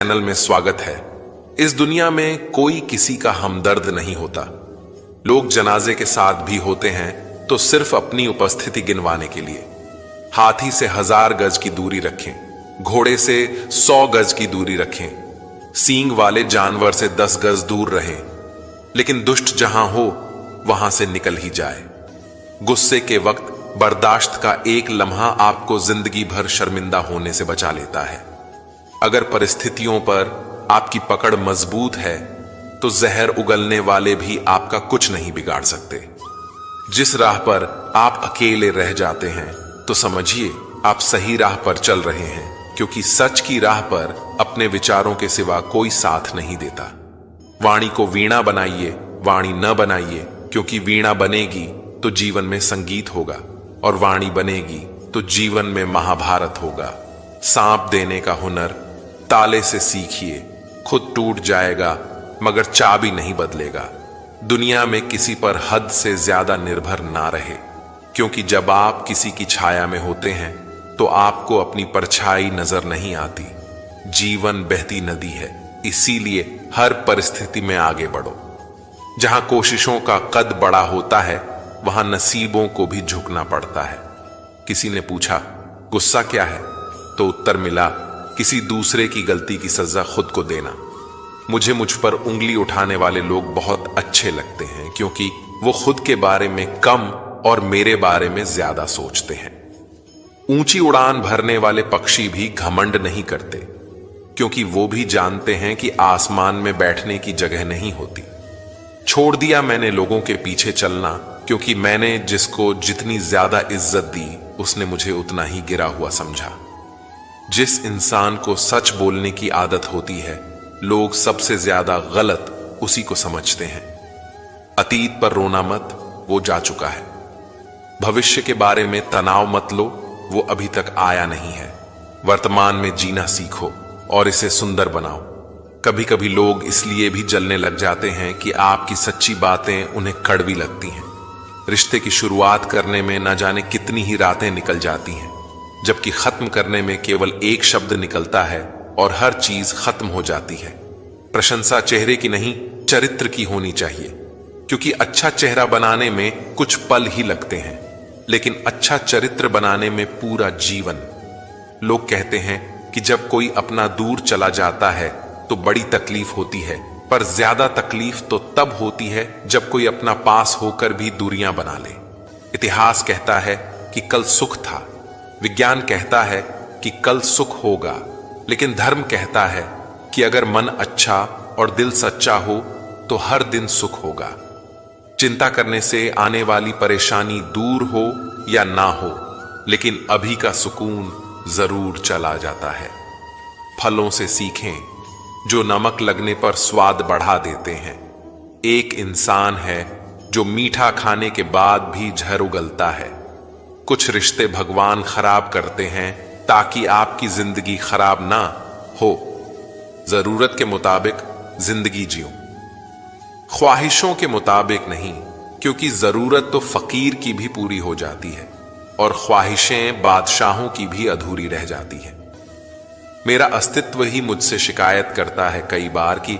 Channel में स्वागत है। इस दुनिया में कोई किसी का हमदर्द नहीं होता। लोग जनाजे के साथ भी होते हैं तो सिर्फ अपनी उपस्थिति गिनवाने के लिए। हाथी से 1000 गज की दूरी रखें, घोड़े से 100 गज की दूरी रखें, सींग वाले जानवर से 10 गज दूर रहें, लेकिन दुष्ट जहां हो वहां से निकल ही जाए। गुस्से के वक्त बर्दाश्त का एक लम्हा आपको जिंदगी भर शर्मिंदा होने से बचा लेता है। अगर परिस्थितियों पर आपकी पकड़ मजबूत है तो जहर उगलने वाले भी आपका कुछ नहीं बिगाड़ सकते। जिस राह पर आप अकेले रह जाते हैं तो समझिए आप सही राह पर चल रहे हैं, क्योंकि सच की राह पर अपने विचारों के सिवा कोई साथ नहीं देता। वाणी को वीणा बनाइए, वाणी न बनाइए, क्योंकि वीणा बनेगी तो जीवन में संगीत होगा और वाणी बनेगी तो जीवन में महाभारत होगा। सांप देने का हुनर ताले से सीखिए, खुद टूट जाएगा मगर चाबी नहीं बदलेगा। दुनिया में किसी पर हद से ज्यादा निर्भर ना रहे, क्योंकि जब आप किसी की छाया में होते हैं तो आपको अपनी परछाई नजर नहीं आती। जीवन बहती नदी है, इसीलिए हर परिस्थिति में आगे बढ़ो। जहां कोशिशों का कद बड़ा होता है वहां नसीबों को भी झुकना पड़ता है। किसी ने पूछा गुस्सा क्या है, तो उत्तर मिला किसी दूसरे की गलती की सजा खुद को देना। मुझ पर उंगली उठाने वाले लोग बहुत अच्छे लगते हैं, क्योंकि वो खुद के बारे में कम और मेरे बारे में ज्यादा सोचते हैं। ऊंची उड़ान भरने वाले पक्षी भी घमंड नहीं करते, क्योंकि वो भी जानते हैं कि आसमान में बैठने की जगह नहीं होती। छोड़ दिया मैंने लोगों के पीछे चलना, क्योंकि मैंने जिसको जितनी ज्यादा इज्जत दी उसने मुझे उतना ही गिरा हुआ समझा। जिस इंसान को सच बोलने की आदत होती है, लोग सबसे ज्यादा गलत उसी को समझते हैं। अतीत पर रोना मत, वो जा चुका है। भविष्य के बारे में तनाव मत लो, वो अभी तक आया नहीं है। वर्तमान में जीना सीखो और इसे सुंदर बनाओ। कभी कभी लोग इसलिए भी जलने लग जाते हैं कि आपकी सच्ची बातें उन्हें कड़वी लगती हैं। रिश्ते की शुरुआत करने में न जाने कितनी ही रातें निकल जाती हैं, जबकि खत्म करने में केवल एक शब्द निकलता है और हर चीज खत्म हो जाती है। प्रशंसा चेहरे की नहीं, चरित्र की होनी चाहिए, क्योंकि अच्छा चेहरा बनाने में कुछ पल ही लगते हैं, लेकिन अच्छा चरित्र बनाने में पूरा जीवन। लोग कहते हैं कि जब कोई अपना दूर चला जाता है तो बड़ी तकलीफ होती है, पर ज्यादा तकलीफ तो तब होती है जब कोई अपना पास होकर भी दूरियां बना ले। इतिहास कहता है कि कल सुख था, विज्ञान कहता है कि कल सुख होगा, लेकिन धर्म कहता है कि अगर मन अच्छा और दिल सच्चा हो तो हर दिन सुख होगा। चिंता करने से आने वाली परेशानी दूर हो या ना हो, लेकिन अभी का सुकून जरूर चला जाता है। फलों से सीखें जो नमक लगने पर स्वाद बढ़ा देते हैं। एक इंसान है जो मीठा खाने के बाद भी जहर उगलता है। कुछ रिश्ते भगवान खराब करते हैं ताकि आपकी जिंदगी खराब ना हो। जरूरत के मुताबिक जिंदगी जियो, ख्वाहिशों के मुताबिक नहीं, क्योंकि जरूरत तो फकीर की भी पूरी हो जाती है और ख्वाहिशें बादशाहों की भी अधूरी रह जाती है। मेरा अस्तित्व ही मुझसे शिकायत करता है कई बार कि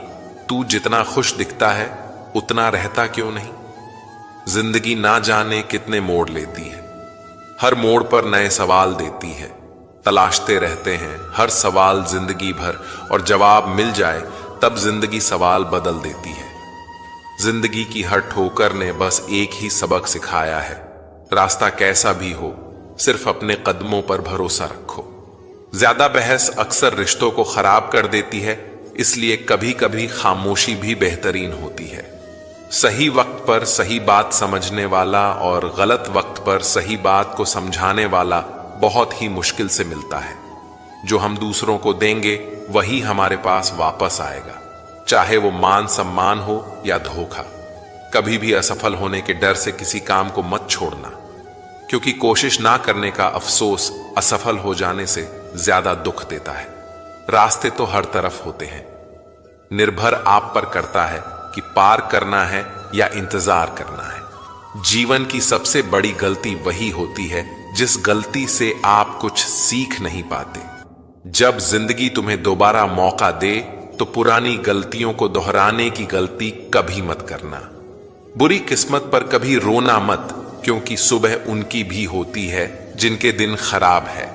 तू जितना खुश दिखता है उतना रहता क्यों नहीं। जिंदगी ना जाने कितने मोड़ लेती है, हर मोड़ पर नए सवाल देती है। तलाशते रहते हैं हर सवाल जिंदगी भर, और जवाब मिल जाए तब जिंदगी सवाल बदल देती है। जिंदगी की हर ठोकर ने बस एक ही सबक सिखाया है, रास्ता कैसा भी हो सिर्फ अपने कदमों पर भरोसा रखो। ज्यादा बहस अक्सर रिश्तों को खराब कर देती है, इसलिए कभी कभी खामोशी भी बेहतरीन होती है। सही वक्त पर सही बात समझने वाला और गलत वक्त पर सही बात को समझाने वाला बहुत ही मुश्किल से मिलता है। जो हम दूसरों को देंगे वही हमारे पास वापस आएगा, चाहे वो मान सम्मान हो या धोखा। कभी भी असफल होने के डर से किसी काम को मत छोड़ना, क्योंकि कोशिश ना करने का अफसोस असफल हो जाने से ज्यादा दुख देता है। रास्ते तो हर तरफ होते हैं, निर्भर आप पर करता है कि पार करना है या इंतजार करना है। जीवन की सबसे बड़ी गलती वही होती है जिस गलती से आप कुछ सीख नहीं पाते। जब जिंदगी तुम्हें दोबारा मौका दे तो पुरानी गलतियों को दोहराने की गलती कभी मत करना। बुरी किस्मत पर कभी रोना मत, क्योंकि सुबह उनकी भी होती है जिनके दिन खराब है।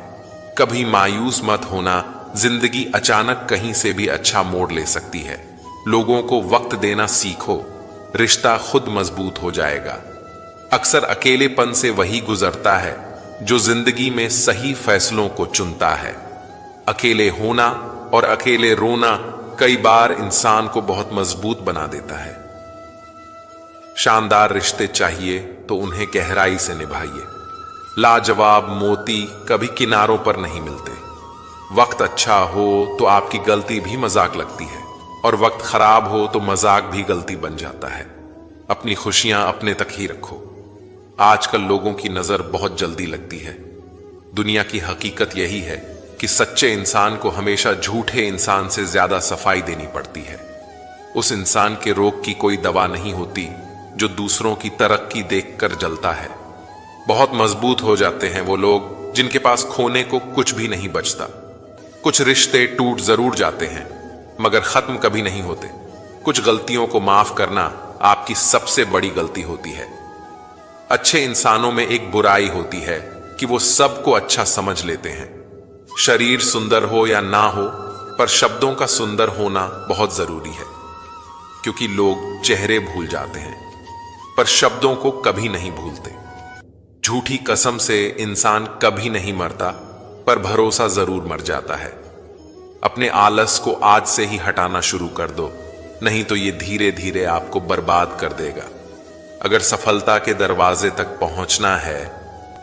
कभी मायूस मत होना, जिंदगी अचानक कहीं से भी अच्छा मोड़ ले सकती है। लोगों को वक्त देना सीखो, रिश्ता खुद मजबूत हो जाएगा। अक्सर अकेलेपन से वही गुजरता है जो जिंदगी में सही फैसलों को चुनता है। अकेले होना और अकेले रोना कई बार इंसान को बहुत मजबूत बना देता है। शानदार रिश्ते चाहिए तो उन्हें गहराई से निभाइए। लाजवाब मोती कभी किनारों पर नहीं मिलते। वक्त अच्छा हो तो आपकी गलती भी मजाक लगती है, और वक्त खराब हो तो मजाक भी गलती बन जाता है। अपनी खुशियां अपने तक ही रखो। आजकल लोगों की नजर बहुत जल्दी लगती है। दुनिया की हकीकत यही है कि सच्चे इंसान को हमेशा झूठे इंसान से ज्यादा सफाई देनी पड़ती है। उस इंसान के रोग की कोई दवा नहीं होती जो दूसरों की तरक्की देखकर जलता है। बहुत मजबूत हो जाते हैं वो लोग जिनके पास खोने को कुछ भी नहीं बचता। कुछ रिश्ते टूट जरूर जाते हैं मगर खत्म कभी नहीं होते। कुछ गलतियों को माफ करना आपकी सबसे बड़ी गलती होती है। अच्छे इंसानों में एक बुराई होती है कि वो सबको अच्छा समझ लेते हैं। शरीर सुंदर हो या ना हो, पर शब्दों का सुंदर होना बहुत जरूरी है, क्योंकि लोग चेहरे भूल जाते हैं पर शब्दों को कभी नहीं भूलते। झूठी कसम से इंसान कभी नहीं मरता, पर भरोसा जरूर मर जाता है। अपने आलस को आज से ही हटाना शुरू कर दो, नहीं तो ये धीरे धीरे आपको बर्बाद कर देगा। अगर सफलता के दरवाजे तक पहुंचना है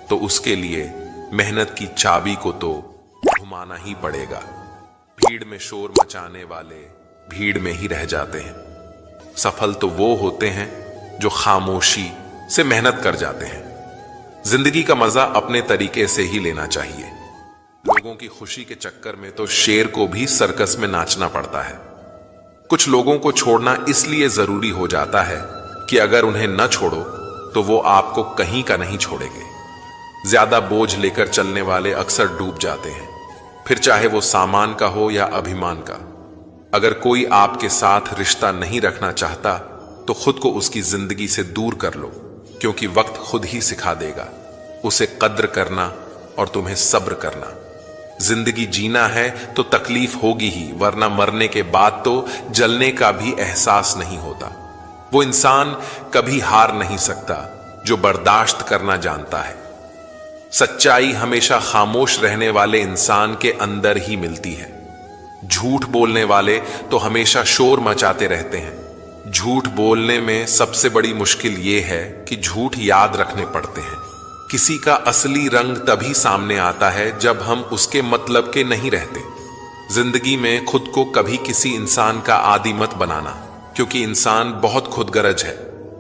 तो उसके लिए मेहनत की चाबी को तो घुमाना ही पड़ेगा। भीड़ में शोर मचाने वाले भीड़ में ही रह जाते हैं। सफल तो वो होते हैं जो खामोशी से मेहनत कर जाते हैं। जिंदगी का मजा अपने तरीके से ही लेना चाहिए। लोगों की खुशी के चक्कर में तो शेर को भी सर्कस में नाचना पड़ता है। कुछ लोगों को छोड़ना इसलिए जरूरी हो जाता है कि अगर उन्हें न छोड़ो तो वो आपको कहीं का नहीं छोड़ेंगे। ज्यादा बोझ लेकर चलने वाले अक्सर डूब जाते हैं, फिर चाहे वो सामान का हो या अभिमान का। अगर कोई आपके साथ रिश्ता नहीं रखना चाहता तो खुद को उसकी जिंदगी से दूर कर लो, क्योंकि वक्त खुद ही सिखा देगा उसे कद्र करना और तुम्हें सब्र करना। जिंदगी जीना है तो तकलीफ होगी ही, वरना मरने के बाद तो जलने का भी एहसास नहीं होता। वो इंसान कभी हार नहीं सकता जो बर्दाश्त करना जानता है। सच्चाई हमेशा खामोश रहने वाले इंसान के अंदर ही मिलती है। झूठ बोलने वाले तो हमेशा शोर मचाते रहते हैं। झूठ बोलने में सबसे बड़ी मुश्किल यह है कि झूठ याद रखने पड़ते हैं। किसी का असली रंग तभी सामने आता है जब हम उसके मतलब के नहीं रहते। जिंदगी में खुद को कभी किसी इंसान का आदी मत बनाना, क्योंकि इंसान बहुत खुदगर्ज है।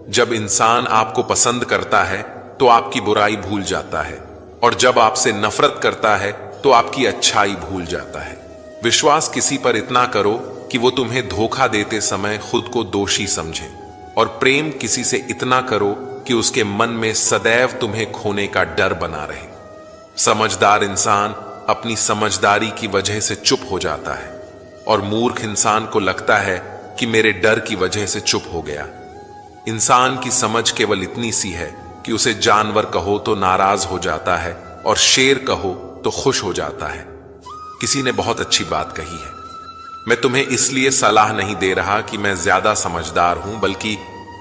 जब इंसान आपको पसंद करता है तो आपकी बुराई भूल जाता है, और जब आपसे नफरत करता है तो आपकी अच्छाई भूल जाता है। विश्वास किसी पर इतना करो कि वो तुम्हें धोखा देते समय खुद को दोषी समझे, और प्रेम किसी से इतना करो कि उसके मन में सदैव तुम्हें खोने का डर बना रहे। समझदार इंसान अपनी समझदारी की वजह से चुप हो जाता है, और मूर्ख इंसान को लगता है कि मेरे डर की वजह से चुप हो गया। इंसान की समझ केवल इतनी सी है कि उसे जानवर कहो तो नाराज हो जाता है, और शेर कहो तो खुश हो जाता है। किसी ने बहुत अच्छी बात कही है। मैं तुम्हें इसलिए सलाह नहीं दे रहा कि मैं ज्यादा समझदार हूं, बल्कि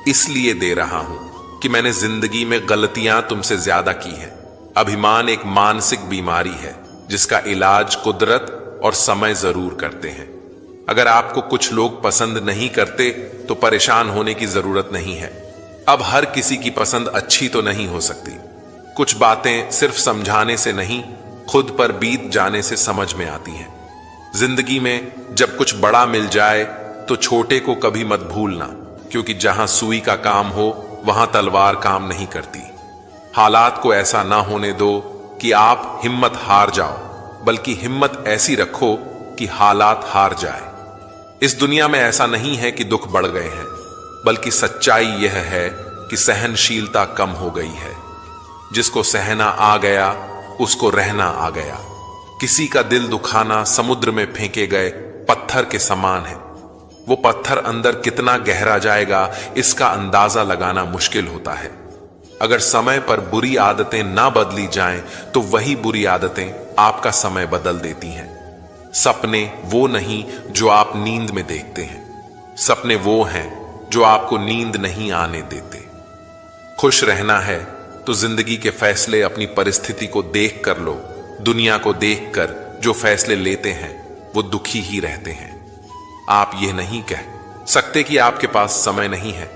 इसलिए दे रहा हूं कि मैंने जिंदगी में गलतियां तुमसे ज्यादा की हैं। अभिमान एक मानसिक बीमारी है जिसका इलाज कुदरत और समय जरूर करते हैं। अगर आपको कुछ लोग पसंद नहीं करते तो परेशान होने की जरूरत नहीं है। अब हर किसी की पसंद अच्छी तो नहीं हो सकती। कुछ बातें सिर्फ समझाने से नहीं, खुद पर बीत जाने से समझ में आती हैं। जिंदगी में जब कुछ बड़ा मिल जाए तो छोटे को कभी मत भूलना, क्योंकि जहां सुई का काम हो वहां तलवार काम नहीं करती। हालात को ऐसा ना होने दो कि आप हिम्मत हार जाओ, बल्कि हिम्मत ऐसी रखो कि हालात हार जाए। इस दुनिया में ऐसा नहीं है कि दुख बढ़ गए हैं, बल्कि सच्चाई यह है कि सहनशीलता कम हो गई है। जिसको सहना आ गया उसको रहना आ गया। किसी का दिल दुखाना समुद्र में फेंके गए पत्थर के समान है। वो पत्थर अंदर कितना गहरा जाएगा इसका अंदाजा लगाना मुश्किल होता है। अगर समय पर बुरी आदतें ना बदली जाएं तो वही बुरी आदतें आपका समय बदल देती हैं। सपने वो नहीं जो आप नींद में देखते हैं, सपने वो हैं जो आपको नींद नहीं आने देते। खुश रहना है तो जिंदगी के फैसले अपनी परिस्थिति को देख कर लो। दुनिया को देखकर जो फैसले लेते हैं वो दुखी ही रहते हैं। आप ये नहीं कह सकते कि आपके पास समय नहीं है,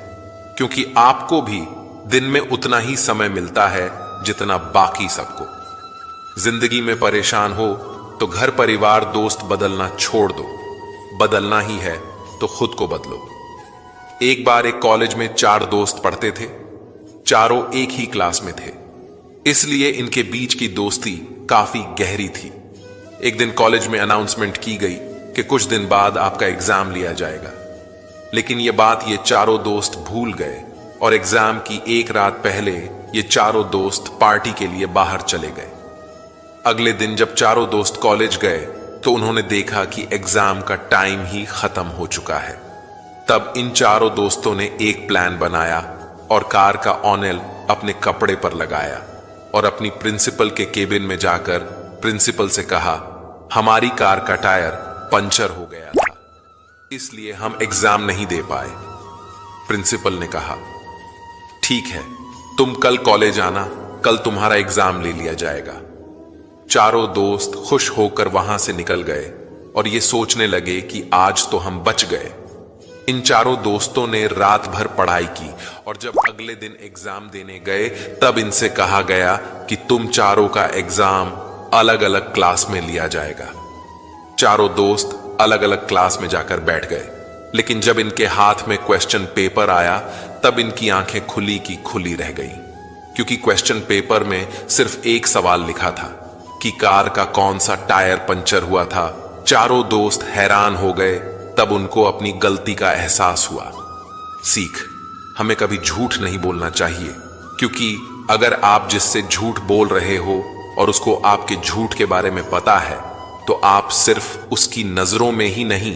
क्योंकि आपको भी दिन में उतना ही समय मिलता है जितना बाकी सबको। जिंदगी में परेशान हो तो घर परिवार दोस्त बदलना छोड़ दो। बदलना ही है तो खुद को बदलो। एक बार एक कॉलेज में 4 दोस्त पढ़ते थे। चारों एक ही क्लास में थे, इसलिए इनके बीच की दोस्ती काफी गहरी थी। एक दिन कॉलेज में अनाउंसमेंट की गई कि कुछ दिन बाद आपका एग्जाम लिया जाएगा, लेकिन यह बात ये चारों दोस्त भूल गए और एग्जाम की एक रात पहले ये चारों दोस्त पार्टी के लिए बाहर चले गए। अगले दिन जब चारों दोस्त कॉलेज गए तो उन्होंने देखा कि एग्जाम का टाइम ही खत्म हो चुका है। तब इन चारों दोस्तों ने एक प्लान बनाया और कार का ऑनल अपने कपड़े पर लगाया और अपनी प्रिंसिपल के केबिन में जाकर प्रिंसिपल से कहा, हमारी कार का टायर पंचर हो गया था, इसलिए हम एग्जाम नहीं दे पाए। प्रिंसिपल ने कहा, ठीक है, तुम कल कॉलेज आना, कल तुम्हारा एग्जाम ले लिया जाएगा। चारों दोस्त खुश होकर वहां से निकल गए और ये सोचने लगे कि आज तो हम बच गए। इन चारों दोस्तों ने रात भर पढ़ाई की और जब अगले दिन एग्जाम देने गए तब इनसे कहा गया कि तुम चारों का एग्जाम अलग अलग क्लास में लिया जाएगा। चारों दोस्त अलग अलग क्लास में जाकर बैठ गए, लेकिन जब इनके हाथ में क्वेश्चन पेपर आया तब इनकी आंखें खुली की खुली रह गई, क्योंकि क्वेश्चन पेपर में सिर्फ एक सवाल लिखा था कि कार का कौन सा टायर पंचर हुआ था। चारों दोस्त हैरान हो गए। तब उनको अपनी गलती का एहसास हुआ। सीख, हमें कभी झूठ नहीं बोलना चाहिए, क्योंकि अगर आप जिससे झूठ बोल रहे हो और उसको आपके झूठ के बारे में पता है तो आप सिर्फ उसकी नजरों में ही नहीं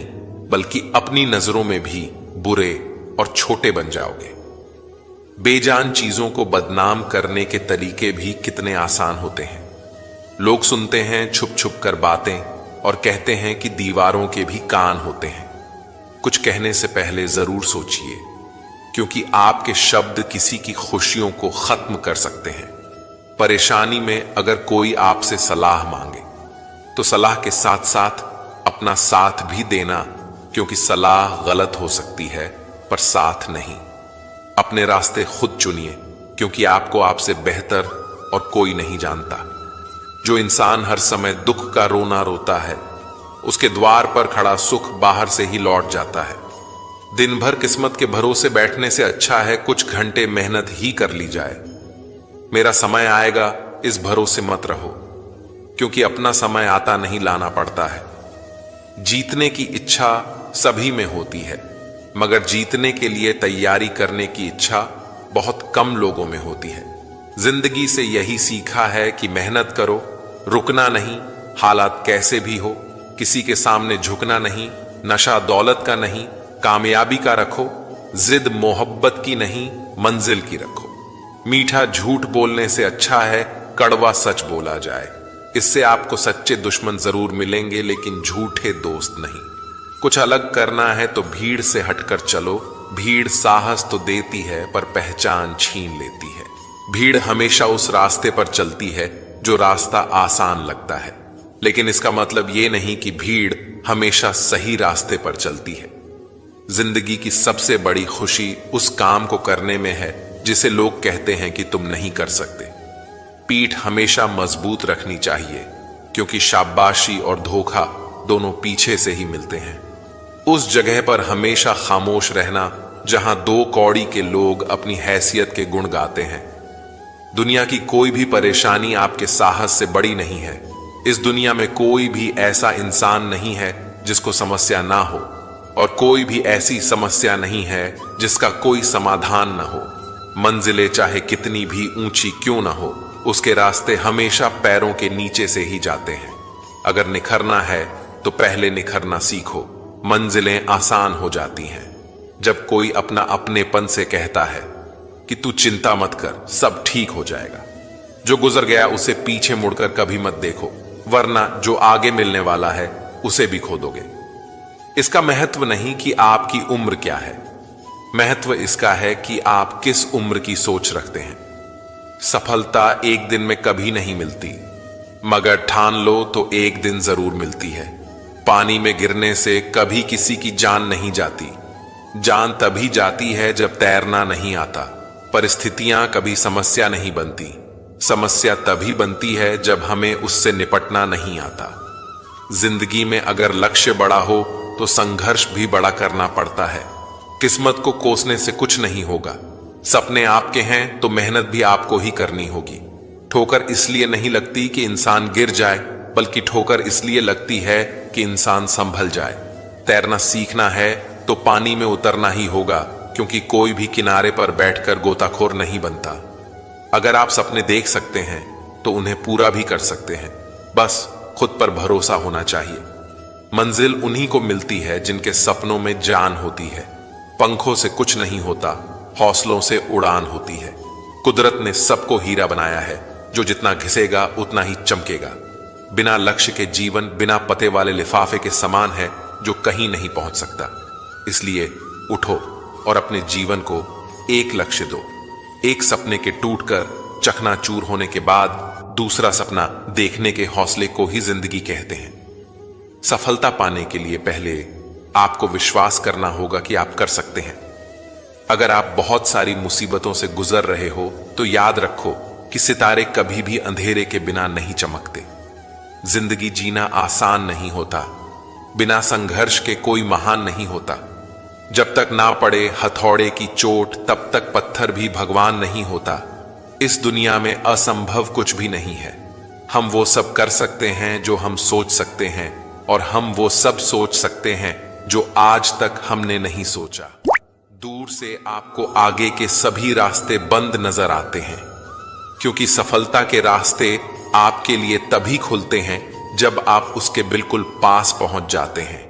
बल्कि अपनी नजरों में भी बुरे और छोटे बन जाओगे। बेजान चीजों को बदनाम करने के तरीके भी कितने आसान होते हैं। लोग सुनते हैं छुप छुप कर बातें और कहते हैं कि दीवारों के भी कान होते हैं। कुछ कहने से पहले जरूर सोचिए, क्योंकि आपके शब्द किसी की खुशियों को खत्म कर सकते हैं। परेशानी में अगर कोई आपसे सलाह मांगे तो सलाह के साथ साथ अपना साथ भी देना, क्योंकि सलाह गलत हो सकती है पर साथ नहीं। अपने रास्ते खुद चुनिए, क्योंकि आपको आपसे बेहतर और कोई नहीं जानता। जो इंसान हर समय दुख का रोना रोता है, उसके द्वार पर खड़ा सुख बाहर से ही लौट जाता है। दिन भर किस्मत के भरोसे बैठने से अच्छा है कुछ घंटे मेहनत ही कर ली जाए। मेरा समय आएगा इस भरोसे मत रहो, क्योंकि अपना समय आता नहीं लाना पड़ता है। जीतने की इच्छा सभी में होती है, मगर जीतने के लिए तैयारी करने की इच्छा बहुत कम लोगों में होती है। जिंदगी से यही सीखा है कि मेहनत करो, रुकना नहीं, हालात कैसे भी हो, किसी के सामने झुकना नहीं, नशा दौलत का नहीं, कामयाबी का रखो, जिद मोहब्बत की नहीं, मंजिल की रखो। मीठा झूठ बोलने से अच्छा है कड़वा सच बोला जाए। इससे आपको सच्चे दुश्मन जरूर मिलेंगे, लेकिन झूठे दोस्त नहीं। कुछ अलग करना है तो भीड़ से हटकर चलो। भीड़ साहस तो देती है पर पहचान छीन लेती है। भीड़ हमेशा उस रास्ते पर चलती है जो रास्ता आसान लगता है, लेकिन इसका मतलब यह नहीं कि भीड़ हमेशा सही रास्ते पर चलती है। जिंदगी की सबसे बड़ी खुशी उस काम को करने में है जिसे लोग कहते हैं कि तुम नहीं कर सकते। पीठ हमेशा मजबूत रखनी चाहिए, क्योंकि शाबाशी और धोखा दोनों पीछे से ही मिलते हैं। उस जगह पर हमेशा खामोश रहना जहां 2 कौड़ी के लोग अपनी हैसियत के गुण गाते हैं। दुनिया की कोई भी परेशानी आपके साहस से बड़ी नहीं है। इस दुनिया में कोई भी ऐसा इंसान नहीं है जिसको समस्या ना हो, और कोई भी ऐसी समस्या नहीं है जिसका कोई समाधान ना हो। मंजिलें चाहे कितनी भी ऊंची क्यों ना हो, उसके रास्ते हमेशा पैरों के नीचे से ही जाते हैं। अगर निखरना है तो पहले निखरना सीखो, मंजिलें आसान हो जाती हैं। जब कोई अपना अपनेपन से कहता है कि तू चिंता मत कर, सब ठीक हो जाएगा, जो गुजर गया उसे पीछे मुड़कर कभी मत देखो, वरना जो आगे मिलने वाला है उसे भी खो दोगे। इसका महत्व नहीं कि आपकी उम्र क्या है, महत्व इसका है कि आप किस उम्र की सोच रखते हैं। सफलता एक दिन में कभी नहीं मिलती, मगर ठान लो तो एक दिन जरूर मिलती है। पानी में गिरने से कभी किसी की जान नहीं जाती, जान तभी जाती है जब तैरना नहीं आता। परिस्थितियां कभी समस्या नहीं बनती, समस्या तभी बनती है जब हमें उससे निपटना नहीं आता। जिंदगी में अगर लक्ष्य बड़ा हो तो संघर्ष भी बड़ा करना पड़ता है। किस्मत को कोसने से कुछ नहीं होगा। सपने आपके हैं तो मेहनत भी आपको ही करनी होगी। ठोकर इसलिए नहीं लगती कि इंसान गिर जाए, बल्कि ठोकर इसलिए लगती है कि इंसान संभल जाए। तैरना सीखना है तो पानी में उतरना ही होगा, क्योंकि कोई भी किनारे पर बैठकर गोताखोर नहीं बनता। अगर आप सपने देख सकते हैं तो उन्हें पूरा भी कर सकते हैं, बस खुद पर भरोसा होना चाहिए। मंजिल उन्हीं को मिलती है जिनके सपनों में जान होती है। पंखों से कुछ नहीं होता, हौसलों से उड़ान होती है। कुदरत ने सबको हीरा बनाया है, जो जितना घिसेगा उतना ही चमकेगा। बिना लक्ष्य के जीवन बिना पते वाले लिफाफे के समान है, जो कहीं नहीं पहुंच सकता। इसलिए उठो और अपने जीवन को एक लक्ष्य दो। एक सपने के टूटकर चकनाचूर होने के बाद दूसरा सपना देखने के हौसले को ही जिंदगी कहते हैं। सफलता पाने के लिए पहले आपको विश्वास करना होगा कि आप कर सकते हैं। अगर आप बहुत सारी मुसीबतों से गुजर रहे हो तो याद रखो कि सितारे कभी भी अंधेरे के बिना नहीं चमकते। जिंदगी जीना आसान नहीं होता, बिना संघर्ष के कोई महान नहीं होता। जब तक ना पड़े हथौड़े की चोट तब तक पत्थर भी भगवान नहीं होता। इस दुनिया में असंभव कुछ भी नहीं है। हम वो सब कर सकते हैं जो हम सोच सकते हैं, और हम वो सब सोच सकते हैं जो आज तक हमने नहीं सोचा। दूर से आपको आगे के सभी रास्ते बंद नजर आते हैं, क्योंकि सफलता के रास्ते आपके लिए तभी खुलते हैं जब आप उसके बिल्कुल पास पहुंच जाते हैं।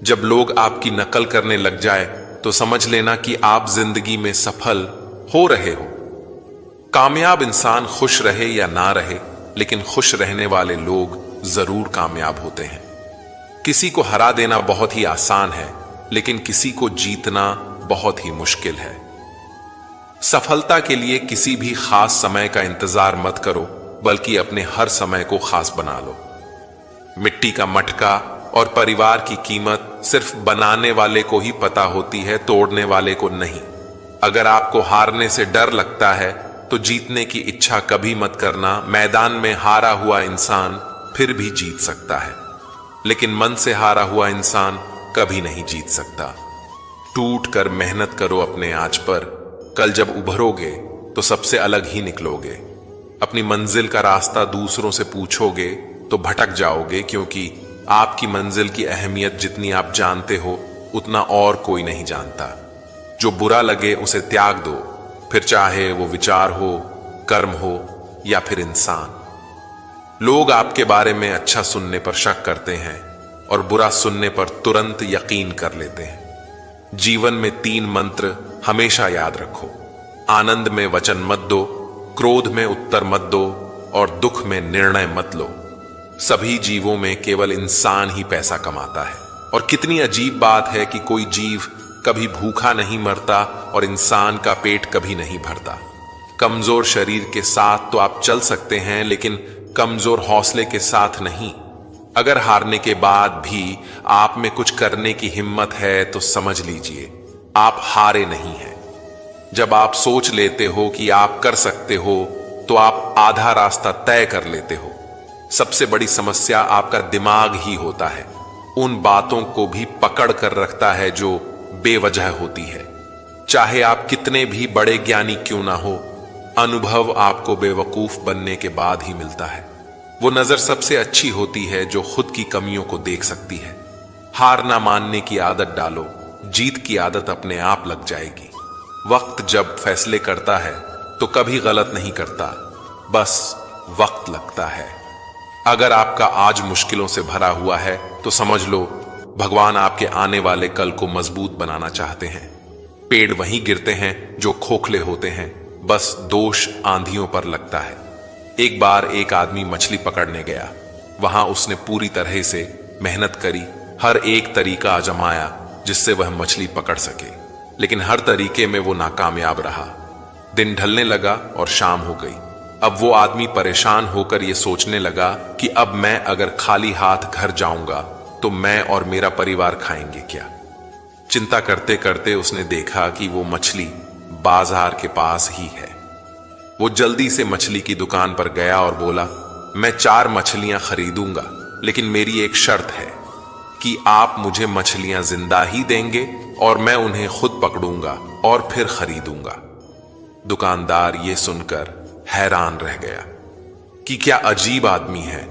जब लोग आपकी नकल करने लग जाए तो समझ लेना कि आप जिंदगी में सफल हो रहे हो। कामयाब इंसान खुश रहे या ना रहे, लेकिन खुश रहने वाले लोग जरूर कामयाब होते हैं। किसी को हरा देना बहुत ही आसान है, लेकिन किसी को जीतना बहुत ही मुश्किल है। सफलता के लिए किसी भी खास समय का इंतजार मत करो, बल्कि अपने हर समय को खास बना लो। मिट्टी का मटका और परिवार की कीमत सिर्फ बनाने वाले को ही पता होती है, तोड़ने वाले को नहीं। अगर आपको हारने से डर लगता है तो जीतने की इच्छा कभी मत करना। मैदान में हारा हुआ इंसान फिर भी जीत सकता है, लेकिन मन से हारा हुआ इंसान कभी नहीं जीत सकता। टूट कर मेहनत करो अपने आज पर, कल जब उभरोगे तो सबसे अलग ही निकलोगे। अपनी मंजिल का रास्ता दूसरों से पूछोगे तो भटक जाओगे, क्योंकि आपकी मंजिल की अहमियत जितनी आप जानते हो उतना और कोई नहीं जानता। जो बुरा लगे उसे त्याग दो, फिर चाहे वो विचार हो, कर्म हो या फिर इंसान। लोग आपके बारे में अच्छा सुनने पर शक करते हैं और बुरा सुनने पर तुरंत यकीन कर लेते हैं। जीवन में 3 मंत्र हमेशा याद रखो। आनंद में वचन मत दो, क्रोध में उत्तर मत दो और दुख में निर्णय मत लो। सभी जीवों में केवल इंसान ही पैसा कमाता है। और कितनी अजीब बात है कि कोई जीव कभी भूखा नहीं मरता और इंसान का पेट कभी नहीं भरता। कमजोर शरीर के साथ तो आप चल सकते हैं, लेकिन कमजोर हौसले के साथ नहीं। अगर हारने के बाद भी आप में कुछ करने की हिम्मत है तो समझ लीजिए आप हारे नहीं हैं। जब आप सोच लेते हो कि आप कर सकते हो तो आप आधा रास्ता तय कर लेते हो। सबसे बड़ी समस्या आपका दिमाग ही होता है। उन बातों को भी पकड़ कर रखता है जो बेवजह होती है। चाहे आप कितने भी बड़े ज्ञानी क्यों ना हो, अनुभव आपको बेवकूफ बनने के बाद ही मिलता है। वो नजर सबसे अच्छी होती है जो खुद की कमियों को देख सकती है। हार ना मानने की आदत डालो, जीत की आदत अपने आप लग जाएगी। वक्त जब फैसले करता है तो कभी गलत नहीं करता, बस वक्त लगता है। अगर आपका आज मुश्किलों से भरा हुआ है तो समझ लो भगवान आपके आने वाले कल को मजबूत बनाना चाहते हैं। पेड़ वहीं गिरते हैं जो खोखले होते हैं, बस दोष आंधियों पर लगता है। एक बार एक आदमी मछली पकड़ने गया। वहां उसने पूरी तरह से मेहनत करी, हर एक तरीका आजमाया जिससे वह मछली पकड़ सके, लेकिन हर तरीके में वो नाकामयाब रहा। दिन ढलने लगा और शाम हो गई। अब वो आदमी परेशान होकर ये सोचने लगा कि अब मैं अगर खाली हाथ घर जाऊंगा तो मैं और मेरा परिवार खाएंगे क्या। चिंता करते करते उसने देखा कि वो मछली बाजार के पास ही है। वो जल्दी से मछली की दुकान पर गया और बोला, मैं 4 मछलियां खरीदूंगा, लेकिन मेरी एक शर्त है कि आप मुझे मछलियां जिंदा ही देंगे और मैं उन्हें खुद पकड़ूंगा और फिर खरीदूंगा। दुकानदार ये सुनकर हैरान रह गया कि क्या अजीब आदमी है,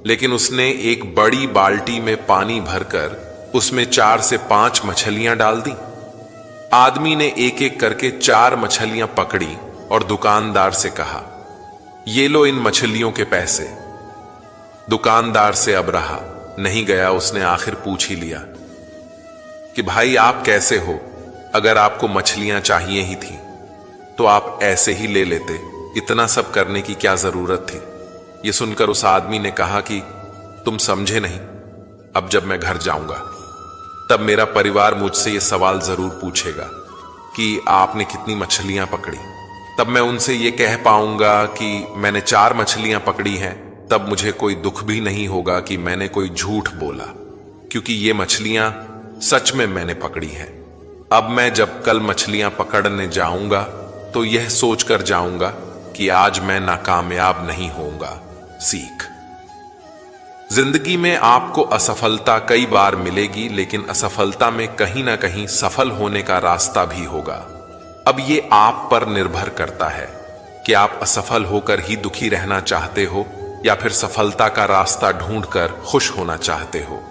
लेकिन उसने एक बड़ी बाल्टी में पानी भरकर उसमें 4 से 5 मछलियां डाल दी। आदमी ने एक एक करके 4 मछलियां पकड़ी और दुकानदार से कहा, ये लो इन मछलियों के पैसे। दुकानदार से अब रहा नहीं गया, उसने आखिर पूछ ही लिया कि भाई आप कैसे हो? अगर आपको मछलियां चाहिए ही थी तो आप ऐसे ही ले लेते, इतना सब करने की क्या जरूरत थी। यह सुनकर उस आदमी ने कहा कि तुम समझे नहीं, अब जब मैं घर जाऊंगा तब मेरा परिवार मुझसे यह सवाल जरूर पूछेगा कि आपने कितनी मछलियां पकड़ी। तब मैं उनसे यह कह पाऊंगा कि मैंने 4 मछलियां पकड़ी हैं, तब मुझे कोई दुख भी नहीं होगा कि मैंने कोई झूठ बोला, क्योंकि ये मछलियां सच में मैंने पकड़ी हैं। अब मैं जब कल मछलियां पकड़ने जाऊंगा तो यह सोचकर जाऊंगा कि आज मैं नाकामयाब नहीं होऊंगा। सीख। जिंदगी में आपको असफलता कई बार मिलेगी, लेकिन असफलता में कहीं ना कहीं सफल होने का रास्ता भी होगा। अब ये आप पर निर्भर करता है कि आप असफल होकर ही दुखी रहना चाहते हो या फिर सफलता का रास्ता ढूंढकर खुश होना चाहते हो।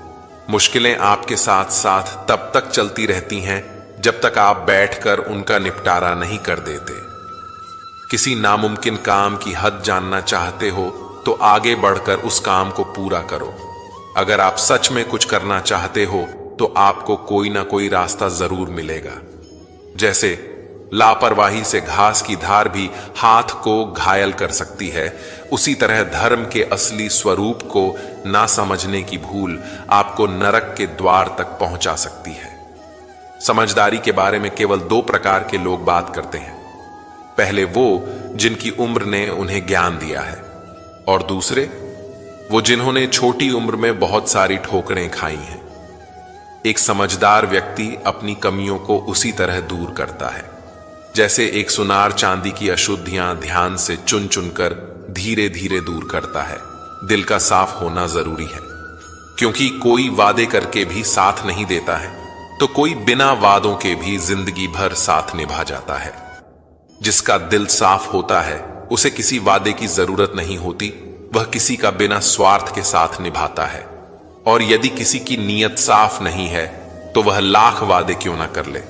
मुश्किलें आपके साथ साथ तब तक चलती रहती हैं जब तक आप बैठकर उनका निपटारा नहीं कर देते। किसी नामुमकिन काम की हद जानना चाहते हो तो आगे बढ़कर उस काम को पूरा करो। अगर आप सच में कुछ करना चाहते हो तो आपको कोई ना कोई रास्ता जरूर मिलेगा। जैसे लापरवाही से घास की धार भी हाथ को घायल कर सकती है, उसी तरह धर्म के असली स्वरूप को ना समझने की भूल आपको नरक के द्वार तक पहुंचा सकती है। समझदारी के बारे में केवल 2 प्रकार के लोग बात करते हैं। पहले वो जिनकी उम्र ने उन्हें ज्ञान दिया है, और दूसरे वो जिन्होंने छोटी उम्र में बहुत सारी ठोकरें खाई हैं। एक समझदार व्यक्ति अपनी कमियों को उसी तरह दूर करता है जैसे एक सुनार चांदी की अशुद्धियां ध्यान से चुन चुनकर धीरे धीरे दूर करता है। दिल का साफ होना जरूरी है, क्योंकि कोई वादे करके भी साथ नहीं देता है तो कोई बिना वादों के भी जिंदगी भर साथ निभा जाता है। जिसका दिल साफ होता है उसे किसी वादे की जरूरत नहीं होती, वह किसी का बिना स्वार्थ के साथ निभाता है। और यदि किसी की नीयत साफ नहीं है तो वह लाख वादे क्यों ना कर ले,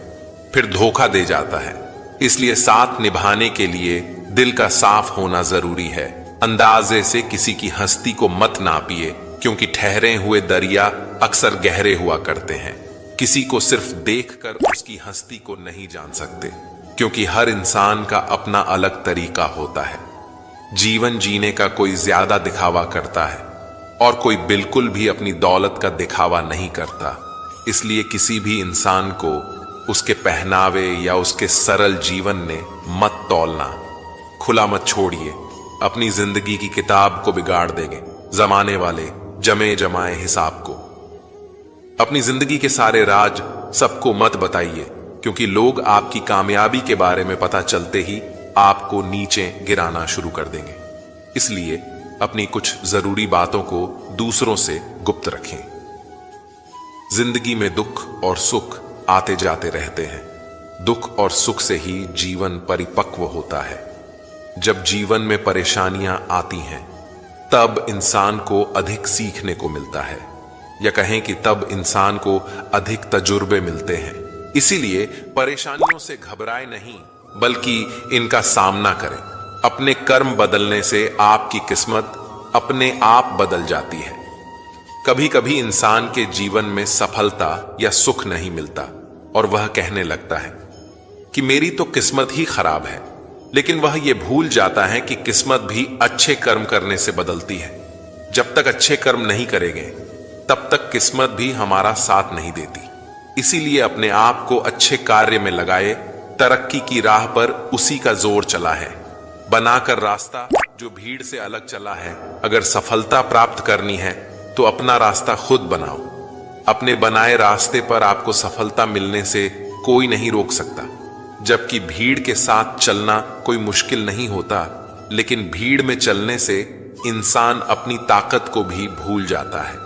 फिर धोखा दे जाता है। इसलिए साथ निभाने के लिए दिल का साफ होना जरूरी है। अंदाजे से किसी की हस्ती को मत नापिए, क्योंकि ठहरे हुए दरिया अक्सर गहरे हुआ करते हैं। किसी को सिर्फ देखकर उसकी हस्ती को नहीं जान सकते, क्योंकि हर इंसान का अपना अलग तरीका होता है। जीवन जीने का कोई ज्यादा दिखावा करता है और कोई बिल्कुल भी अपनी दौलत का दिखावा नहीं करता। इसलिए किसी भी इंसान को उसके पहनावे या उसके सरल जीवन ने मत तौलना। खुला मत छोड़िए, अपनी जिंदगी की किताब को बिगाड़ देंगे जमाने वाले जमे जमाए हिसाब को। अपनी जिंदगी के सारे राज सबको मत बताइए, क्योंकि लोग आपकी कामयाबी के बारे में पता चलते ही आपको नीचे गिराना शुरू कर देंगे। इसलिए अपनी कुछ जरूरी बातों को दूसरों से गुप्त रखें। जिंदगी में दुख और सुख आते जाते रहते हैं। दुख और सुख से ही जीवन परिपक्व होता है। जब जीवन में परेशानियां आती हैं तब इंसान को अधिक सीखने को मिलता है, या कहें कि तब इंसान को अधिक तजुर्बे मिलते हैं। इसीलिए परेशानियों से घबराए नहीं, बल्कि इनका सामना करें। अपने कर्म बदलने से आपकी किस्मत अपने आप बदल जाती है। कभी कभी इंसान के जीवन में सफलता या सुख नहीं मिलता और वह कहने लगता है कि मेरी तो किस्मत ही खराब है, लेकिन वह यह भूल जाता है कि किस्मत भी अच्छे कर्म करने से बदलती है। जब तक अच्छे कर्म नहीं करेंगे तब तक किस्मत भी हमारा साथ नहीं देती। इसीलिए अपने आप को अच्छे कार्य में लगाए, तरक्की की राह पर उसी का जोर चला है, बनाकर रास्ता जो भीड़ से अलग चला है। अगर सफलता प्राप्त करनी है तो अपना रास्ता खुद बनाओ। अपने बनाए रास्ते पर आपको सफलता मिलने से कोई नहीं रोक सकता। जबकि भीड़ के साथ चलना कोई मुश्किल नहीं होता, लेकिन भीड़ में चलने से इंसान अपनी ताकत को भी भूल जाता है।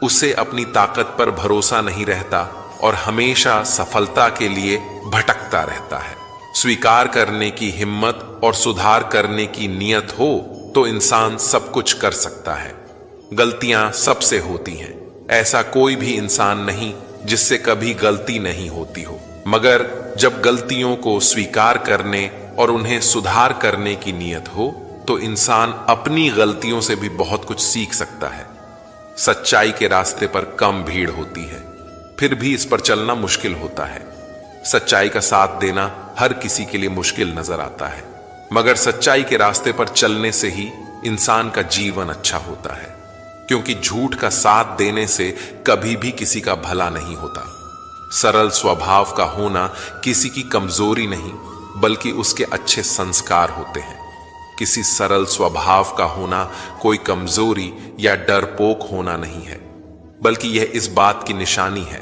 उसे अपनी ताकत पर भरोसा नहीं रहता और हमेशा सफलता के लिए भटकता रहता है। स्वीकार करने की हिम्मत और सुधार करने की नीयत हो तो इंसान सब कुछ कर सकता है। गलतियां सबसे होती हैं, ऐसा कोई भी इंसान नहीं जिससे कभी गलती नहीं होती हो। मगर जब गलतियों को स्वीकार करने और उन्हें सुधार करने की नीयत हो तो इंसान अपनी गलतियों से भी बहुत कुछ सीख सकता है। सच्चाई के रास्ते पर कम भीड़ होती है, फिर भी इस पर चलना मुश्किल होता है। सच्चाई का साथ देना हर किसी के लिए मुश्किल नजर आता है, मगर सच्चाई के रास्ते पर चलने से ही इंसान का जीवन अच्छा होता है। क्योंकि झूठ का साथ देने से कभी भी किसी का भला नहीं होता। सरल स्वभाव का होना किसी की कमजोरी नहीं, बल्कि उसके अच्छे संस्कार होते हैं। किसी सरल स्वभाव का होना कोई कमजोरी या डरपोक होना नहीं है, बल्कि यह इस बात की निशानी है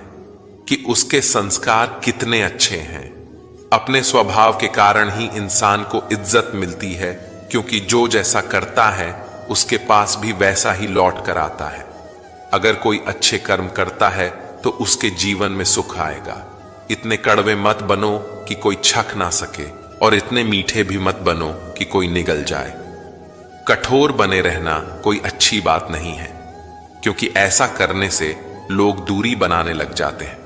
कि उसके संस्कार कितने अच्छे हैं। अपने स्वभाव के कारण ही इंसान को इज्जत मिलती है, क्योंकि जो जैसा करता है उसके पास भी वैसा ही लौट कर आता है। अगर कोई अच्छे कर्म करता है तो उसके जीवन में सुख आएगा। इतने कड़वे मत बनो कि कोई छक ना सके, और इतने मीठे भी मत बनो कि कोई निगल जाए। कठोर बने रहना कोई अच्छी बात नहीं है, क्योंकि ऐसा करने से लोग दूरी बनाने लग जाते हैं,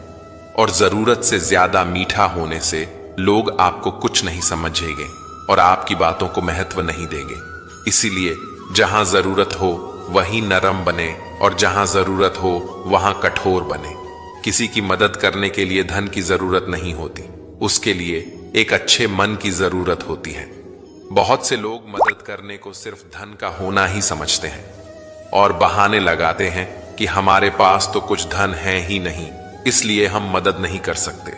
और जरूरत से ज्यादा मीठा होने से लोग आपको कुछ नहीं समझेंगे और आपकी बातों को महत्व नहीं देंगे। इसीलिए जहां जरूरत हो वहीं नरम बने, और जहां जरूरत हो वहां कठोर बने। किसी की मदद करने के लिए धन की जरूरत नहीं होती, उसके लिए एक अच्छे मन की जरूरत होती है। बहुत से लोग मदद करने को सिर्फ धन का होना ही समझते हैं और बहाने लगाते हैं कि हमारे पास तो कुछ धन है ही नहीं, इसलिए हम मदद नहीं कर सकते।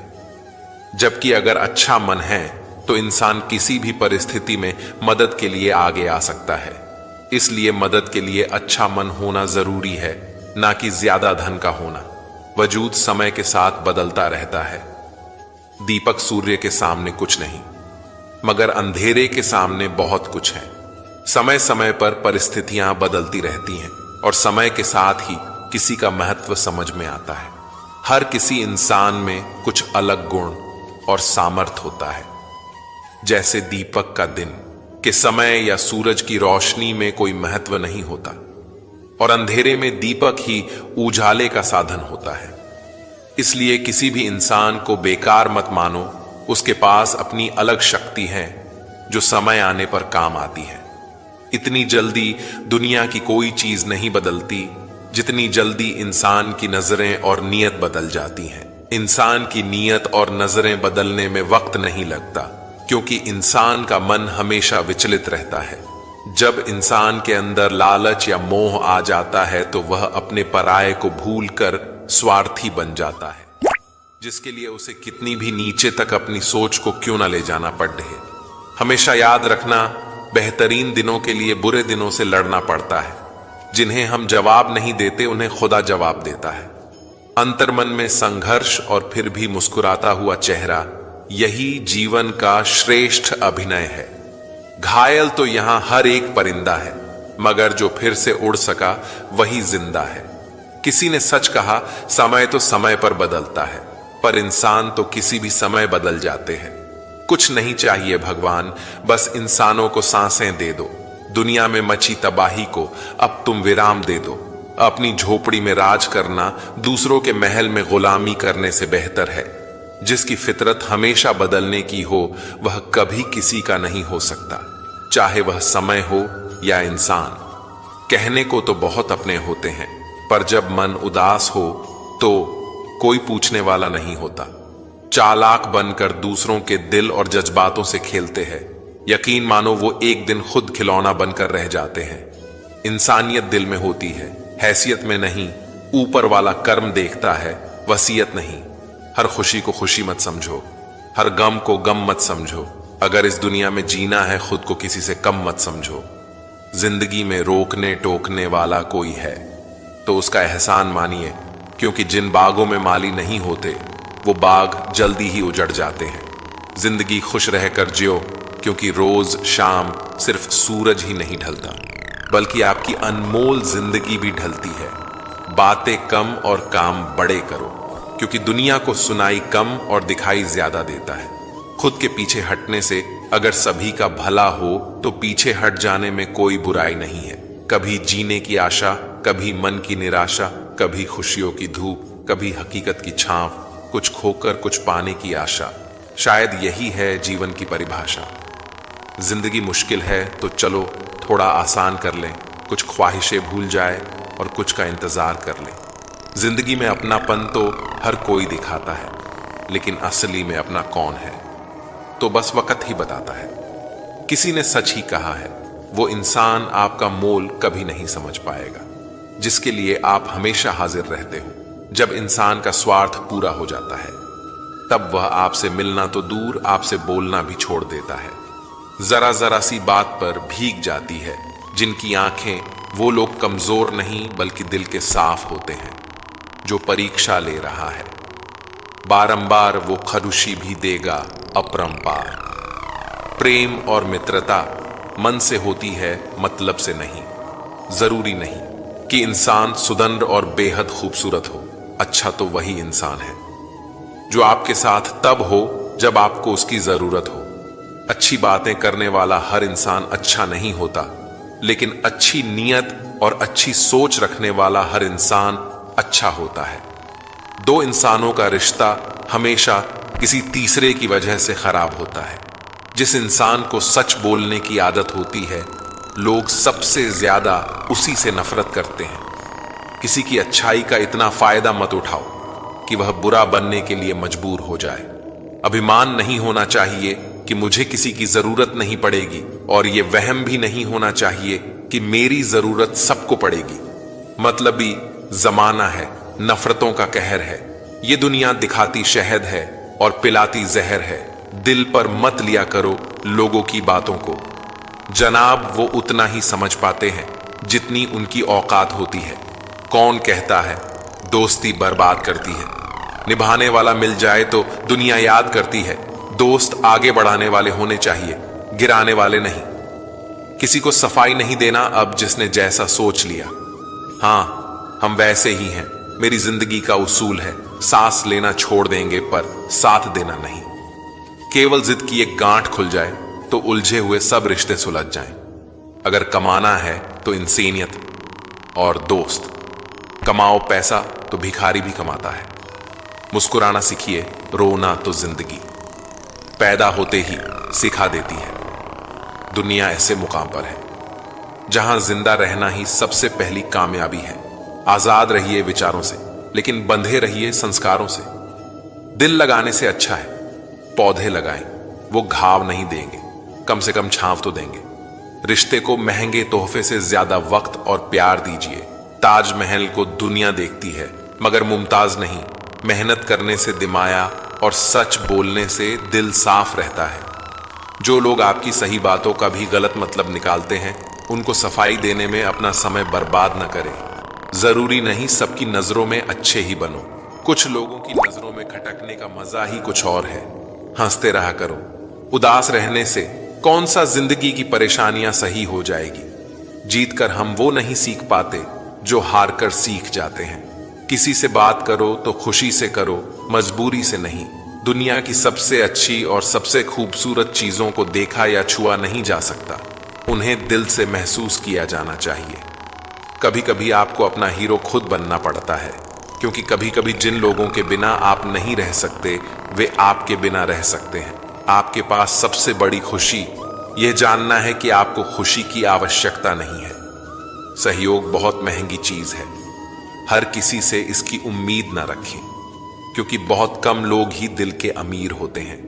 जबकि अगर अच्छा मन है तो इंसान किसी भी परिस्थिति में मदद के लिए आगे आ सकता है। इसलिए मदद के लिए अच्छा मन होना जरूरी है, ना कि ज्यादा धन का होना। वजूद समय के साथ बदलता रहता है। दीपक सूर्य के सामने कुछ नहीं, मगर अंधेरे के सामने बहुत कुछ है। समय समय पर परिस्थितियां बदलती रहती हैं और समय के साथ ही किसी का महत्व समझ में आता है। हर किसी इंसान में कुछ अलग गुण और सामर्थ्य होता है। जैसे दीपक का दिन के समय या सूरज की रोशनी में कोई महत्व नहीं होता, और अंधेरे में दीपक ही उजाले का साधन होता है। इसलिए किसी भी इंसान को बेकार मत मानो। उसके पास अपनी अलग शक्ति है जो समय आने पर काम आती है। इतनी जल्दी दुनिया की कोई चीज नहीं बदलती जितनी जल्दी इंसान की नजरें और नीयत बदल जाती हैं। इंसान की नीयत और नजरें बदलने में वक्त नहीं लगता, क्योंकि इंसान का मन हमेशा विचलित रहता है। जब इंसान के अंदर लालच या मोह आ जाता है तो वह अपने पराये को भूलकर स्वार्थी बन जाता है, जिसके लिए उसे कितनी भी नीचे तक अपनी सोच को क्यों न ले जाना पड़े। हमेशा याद रखना, बेहतरीन दिनों के लिए बुरे दिनों से लड़ना पड़ता है। जिन्हें हम जवाब नहीं देते उन्हें खुदा जवाब देता है। अंतर्मन में संघर्ष और फिर भी मुस्कुराता हुआ चेहरा, यही जीवन का श्रेष्ठ अभिनय है। घायल तो यहां हर एक परिंदा है, मगर जो फिर से उड़ सका वही जिंदा है। किसी ने सच कहा, समय तो समय पर बदलता है, पर इंसान तो किसी भी समय बदल जाते हैं। कुछ नहीं चाहिए भगवान, बस इंसानों को सांसें दे दो। दुनिया में मची तबाही को अब तुम विराम दे दो। अपनी झोपड़ी में राज करना दूसरों के महल में गुलामी करने से बेहतर है। जिसकी फितरत हमेशा बदलने की हो वह कभी किसी का नहीं हो सकता, चाहे वह समय हो या इंसान। कहने को तो बहुत अपने होते हैं, पर जब मन उदास हो तो कोई पूछने वाला नहीं होता। चालाक बनकर दूसरों के दिल और जज्बातों से खेलते हैं, यकीन मानो वो एक दिन खुद खिलौना बनकर रह जाते हैं। इंसानियत दिल में होती है, हैसियत में नहीं। ऊपर वाला कर्म देखता है, वसीयत नहीं। हर खुशी को खुशी मत समझो, हर गम को गम मत समझो। अगर इस दुनिया में जीना है, खुद को किसी से कम मत समझो। जिंदगी में रोकने टोकने वाला कोई है तो उसका एहसान मानिए, क्योंकि जिन बागों में माली नहीं होते वो बाग जल्दी ही उजड़ जाते हैं। जिंदगी खुश रहकर जियो, क्योंकि रोज शाम सिर्फ सूरज ही नहीं ढलता, बल्कि आपकी अनमोल जिंदगी भी ढलती है। बातें कम और काम बड़े करो, क्योंकि दुनिया को सुनाई कम और दिखाई ज्यादा देता है। खुद के पीछे हटने से अगर सभी का भला हो तो पीछे हट जाने में कोई बुराई नहीं है। कभी जीने की आशा, कभी मन की निराशा, कभी खुशियों की धूप, कभी हकीकत की छांव, कुछ खोकर कुछ पाने की आशा। शायद यही है जीवन की परिभाषा। जिंदगी मुश्किल है तो चलो थोड़ा आसान कर लें, कुछ ख्वाहिशें भूल जाए और कुछ का इंतजार कर लें। जिंदगी में अपनापन तो हर कोई दिखाता है, लेकिन असली में अपना कौन है तो बस वक्त ही बताता है। किसी ने सच ही कहा है, वो इंसान आपका मोल कभी नहीं समझ पाएगा जिसके लिए आप हमेशा हाजिर रहते हो। जब इंसान का स्वार्थ पूरा हो जाता है तब वह आपसे मिलना तो दूर, आपसे बोलना भी छोड़ देता है। जरा जरा सी बात पर भीग जाती है जिनकी आंखें, वो लोग कमजोर नहीं बल्कि दिल के साफ होते हैं जो परीक्षा ले रहा है। बारंबार वो खरुशी भी देगा अपरंपार। प्रेम और मित्रता मन से होती है, मतलब से नहीं। जरूरी नहीं कि इंसान सुदंड और बेहद खूबसूरत हो, अच्छा तो वही इंसान है जो आपके साथ तब हो जब आपको उसकी जरूरत हो। अच्छी बातें करने वाला हर इंसान अच्छा नहीं होता, लेकिन अच्छी नीयत और अच्छी सोच रखने वाला हर इंसान अच्छा होता है। दो इंसानों का रिश्ता हमेशा किसी तीसरे की वजह से खराब होता है। जिस इंसान को सच बोलने की आदत होती है, लोग सबसे ज्यादा उसी से नफरत करते हैं। किसी की अच्छाई का इतना फायदा मत उठाओ कि वह बुरा बनने के लिए मजबूर हो जाए। अभिमान नहीं होना चाहिए कि मुझे किसी की जरूरत नहीं पड़ेगी, और यह वहम भी नहीं होना चाहिए कि मेरी जरूरत सबको पड़ेगी। मतलबी जमाना है, नफरतों का कहर है। ये दुनिया दिखाती शहद है और पिलाती जहर है। दिल पर मत लिया करो लोगों की बातों को। जनाब वो उतना ही समझ पाते हैं जितनी उनकी औकात होती है। कौन कहता है दोस्ती बर्बाद करती है? निभाने वाला मिल जाए तो दुनिया याद करती है। दोस्त आगे बढ़ाने वाले होने चाहिए, गिराने वाले नहीं। किसी को सफाई नहीं देना अब जिसने जैसा सोच लिया। हाँ, हम वैसे ही हैं। मेरी जिंदगी का उसूल है, सांस लेना छोड़ देंगे पर साथ देना नहीं। केवल जिद की एक गांठ खुल जाए तो उलझे हुए सब रिश्ते सुलझ जाएं। अगर कमाना है तो इंसानियत और दोस्त। कमाओ पैसा तो भिखारी भी कमाता है। मुस्कुराना सीखिए, रोना तो जिंदगी पैदा होते ही सिखा देती है। दुनिया ऐसे मुकाम पर है जहां जिंदा रहना ही सबसे पहली कामयाबी है। आजाद रहिए विचारों से, लेकिन बंधे रहिए संस्कारों से। दिल लगाने से अच्छा है पौधे लगाएं, वो घाव नहीं देंगे, कम से कम छांव तो देंगे। रिश्ते को महंगे तोहफे से ज्यादा वक्त और प्यार दीजिए। ताजमहल को दुनिया देखती है मगर मुमताज नहीं। मेहनत करने से दिमाया और सच बोलने से दिल साफ रहता है। जो लोग आपकी सही बातों का भी गलत मतलब निकालते हैं, उनको सफाई देने में अपना समय बर्बाद न करें। जरूरी नहीं सबकी नजरों में अच्छे ही बनो। कुछ लोगों की नजरों में खटकने का मजा ही कुछ और है। हंसते रहा करो। उदास रहने से कौन सा जिंदगी की परेशानियां सही हो जाएगी। जीतकर हम वो नहीं सीख पाते जो हार कर सीख जाते हैं। किसी से बात करो तो खुशी से करो, मजबूरी से नहीं। दुनिया की सबसे अच्छी और सबसे खूबसूरत चीजों को देखा या छुआ नहीं जा सकता, उन्हें दिल से महसूस किया जाना चाहिए। कभी कभी आपको अपना हीरो खुद बनना पड़ता है, क्योंकि कभी कभी जिन लोगों के बिना आप नहीं रह सकते वे आपके बिना रह सकते हैं। आपके पास सबसे बड़ी खुशी यह जानना है कि आपको खुशी की आवश्यकता नहीं है। सहयोग बहुत महंगी चीज है। हर किसी से इसकी उम्मीद ना रखें, क्योंकि बहुत कम लोग ही दिल के अमीर होते हैं।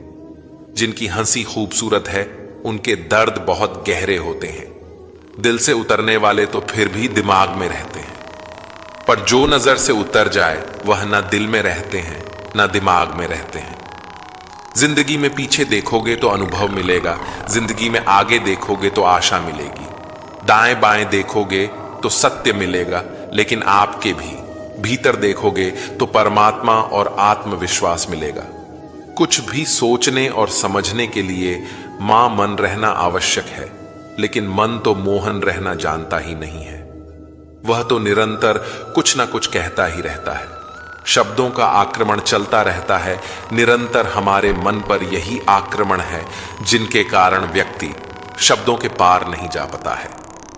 जिनकी हंसी खूबसूरत है, उनके दर्द बहुत गहरे होते हैं। दिल से उतरने वाले तो फिर भी दिमाग में रहते हैं, पर जो नजर से उतर जाए वह ना दिल में रहते हैं ना दिमाग में रहते हैं। जिंदगी में पीछे देखोगे तो अनुभव मिलेगा, जिंदगी में आगे देखोगे तो आशा मिलेगी। दाएं बाएं देखोगे तो सत्य मिलेगा, लेकिन आपके भी भीतर देखोगे तो परमात्मा और आत्मविश्वास मिलेगा। कुछ भी सोचने और समझने के लिए मां मन रहना आवश्यक है, लेकिन मन तो मोहन रहना जानता ही नहीं है। वह तो निरंतर कुछ ना कुछ कहता ही रहता है। शब्दों का आक्रमण चलता रहता है। निरंतर हमारे मन पर यही आक्रमण है, जिनके कारण व्यक्ति शब्दों के पार नहीं जा पाता है।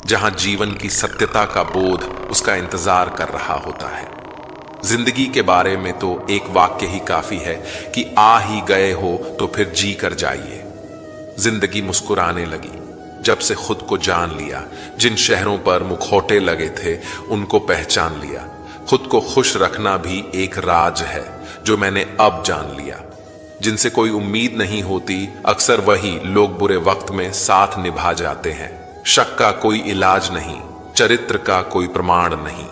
जहां जीवन की सत्यता का बोध उसका इंतजार कर रहा होता है। जिंदगी के बारे में तो एक वाक्य ही काफी है कि आ ही गए हो तो फिर जी कर जाइए। जिंदगी मुस्कुराने लगी जब से खुद को जान लिया। जिन शहरों पर मुखौटे लगे थे उनको पहचान लिया। खुद को खुश रखना भी एक राज है, जो मैंने अब जान लिया। जिनसे कोई उम्मीद नहीं होती, अक्सर वही लोग बुरे वक्त में साथ निभा जाते हैं। शक का कोई इलाज नहीं, चरित्र का कोई प्रमाण नहीं,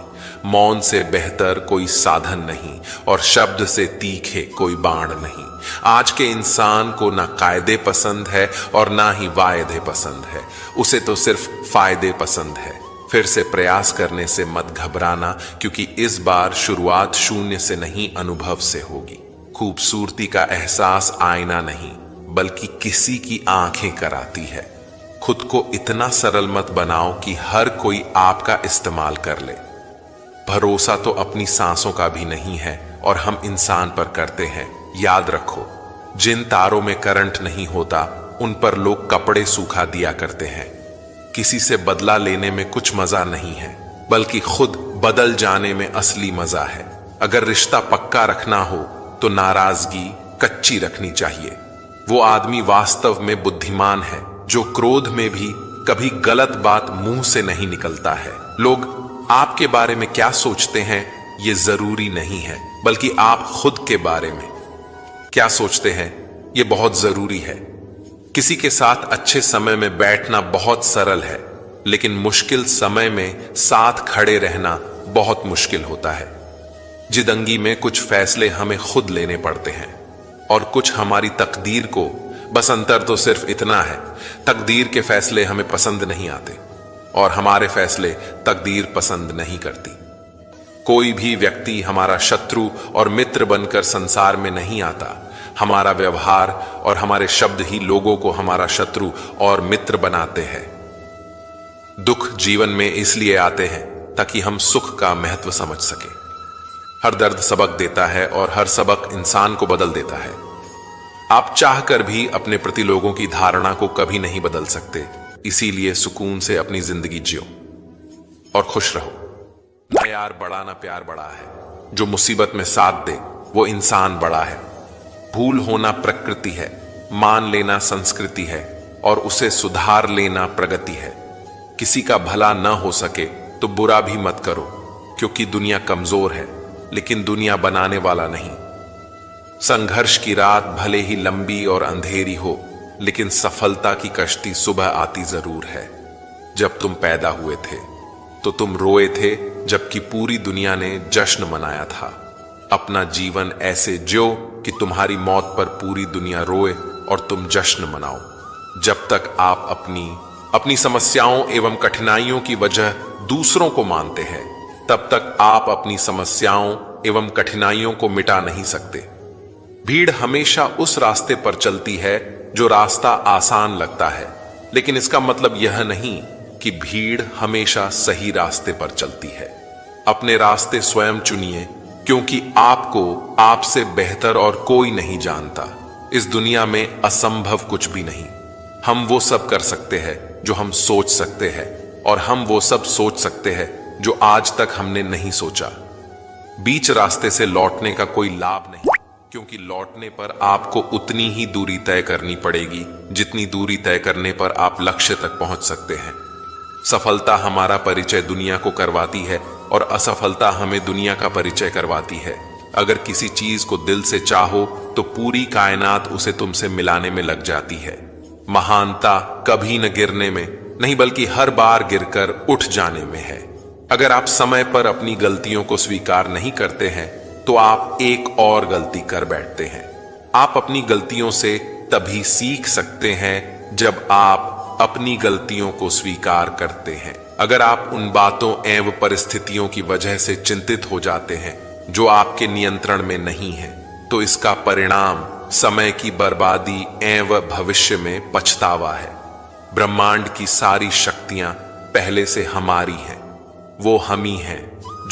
मौन से बेहतर कोई साधन नहीं, और शब्द से तीखे कोई बाण नहीं। आज के इंसान को ना कायदे पसंद है और ना ही वायदे पसंद है, उसे तो सिर्फ फायदे पसंद है। फिर से प्रयास करने से मत घबराना, क्योंकि इस बार शुरुआत शून्य से नहीं, अनुभव से होगी। खूबसूरती का एहसास आईना नहीं, बल्कि किसी की आंखें कराती है। खुद को इतना सरल मत बनाओ कि हर कोई आपका इस्तेमाल कर ले। भरोसा तो अपनी सांसों का भी नहीं है, और हम इंसान पर करते हैं। याद रखो, जिन तारों में करंट नहीं होता, उन पर लोग कपड़े सूखा दिया करते हैं। किसी से बदला लेने में कुछ मजा नहीं है, बल्कि खुद बदल जाने में असली मजा है। अगर रिश्ता पक्का रखना हो तो नाराजगी कच्ची रखनी चाहिए। वो आदमी वास्तव में बुद्धिमान है जो क्रोध में भी कभी गलत बात मुंह से नहीं निकलता है। लोग आपके बारे में क्या सोचते हैं ये जरूरी नहीं है, बल्कि आप खुद के बारे में क्या सोचते हैं ये बहुत जरूरी है। किसी के साथ अच्छे समय में बैठना बहुत सरल है, लेकिन मुश्किल समय में साथ खड़े रहना बहुत मुश्किल होता है। जिंदगी में कुछ फैसले हमें खुद लेने पड़ते हैं, और कुछ हमारी तकदीर को। बस अंतर तो सिर्फ इतना है, तकदीर के फैसले हमें पसंद नहीं आते, और हमारे फैसले तकदीर पसंद नहीं करती। कोई भी व्यक्ति हमारा शत्रु और मित्र बनकर संसार में नहीं आता। हमारा व्यवहार और हमारे शब्द ही लोगों को हमारा शत्रु और मित्र बनाते हैं। दुख जीवन में इसलिए आते हैं ताकि हम सुख का महत्व समझ सके। हर दर्द सबक देता है, और हर सबक इंसान को बदल देता है। आप चाहकर भी अपने प्रति लोगों की धारणा को कभी नहीं बदल सकते। इसीलिए सुकून से अपनी जिंदगी जियो और खुश रहो। ना यार बड़ा ना प्यार बड़ा है, जो मुसीबत में साथ दे वो इंसान बड़ा है। भूल होना प्रकृति है, मान लेना संस्कृति है, और उसे सुधार लेना प्रगति है। किसी का भला न हो सके तो बुरा भी मत करो, क्योंकि दुनिया कमजोर है, लेकिन दुनिया बनाने वाला नहीं। संघर्ष की रात भले ही लंबी और अंधेरी हो, लेकिन सफलता की कश्ती सुबह आती जरूर है। जब तुम पैदा हुए थे तो तुम रोए थे, जबकि पूरी दुनिया ने जश्न मनाया था। अपना जीवन ऐसे जियो कि तुम्हारी मौत पर पूरी दुनिया रोए और तुम जश्न मनाओ। जब तक आप अपनी समस्याओं एवं कठिनाइयों की वजह दूसरों को मानते हैं, तब तक आप अपनी समस्याओं एवं कठिनाइयों को मिटा नहीं सकते। भीड़ हमेशा उस रास्ते पर चलती है जो रास्ता आसान लगता है, लेकिन इसका मतलब यह नहीं कि भीड़ हमेशा सही रास्ते पर चलती है। अपने रास्ते स्वयं चुनिए, क्योंकि आपको आपसे बेहतर और कोई नहीं जानता। इस दुनिया में असंभव कुछ भी नहीं। हम वो सब कर सकते हैं जो हम सोच सकते हैं, और हम वो सब सोच सकते हैं जो आज तक हमने नहीं सोचा। बीच रास्ते से लौटने का कोई लाभ नहीं, क्योंकि लौटने पर आपको उतनी ही दूरी तय करनी पड़ेगी जितनी दूरी तय करने पर आप लक्ष्य तक पहुंच सकते हैं। सफलता हमारा परिचय दुनिया को करवाती है और असफलता हमें दुनिया का परिचय करवाती है। अगर किसी चीज को दिल से चाहो तो पूरी कायनात उसे तुमसे मिलाने में लग जाती है। महानता कभी न गिरने में नहीं बल्कि हर बार गिरकर उठ जाने में है। अगर आप समय पर अपनी गलतियों को स्वीकार नहीं करते हैं तो आप एक और गलती कर बैठते हैं। आप अपनी गलतियों से तभी सीख सकते हैं जब आप अपनी गलतियों को स्वीकार करते हैं। अगर आप उन बातों एवं परिस्थितियों की वजह से चिंतित हो जाते हैं जो आपके नियंत्रण में नहीं है तो इसका परिणाम समय की बर्बादी एवं भविष्य में पछतावा है। ब्रह्मांड की सारी शक्तियां पहले से हमारी हैं। वो हम ही हैं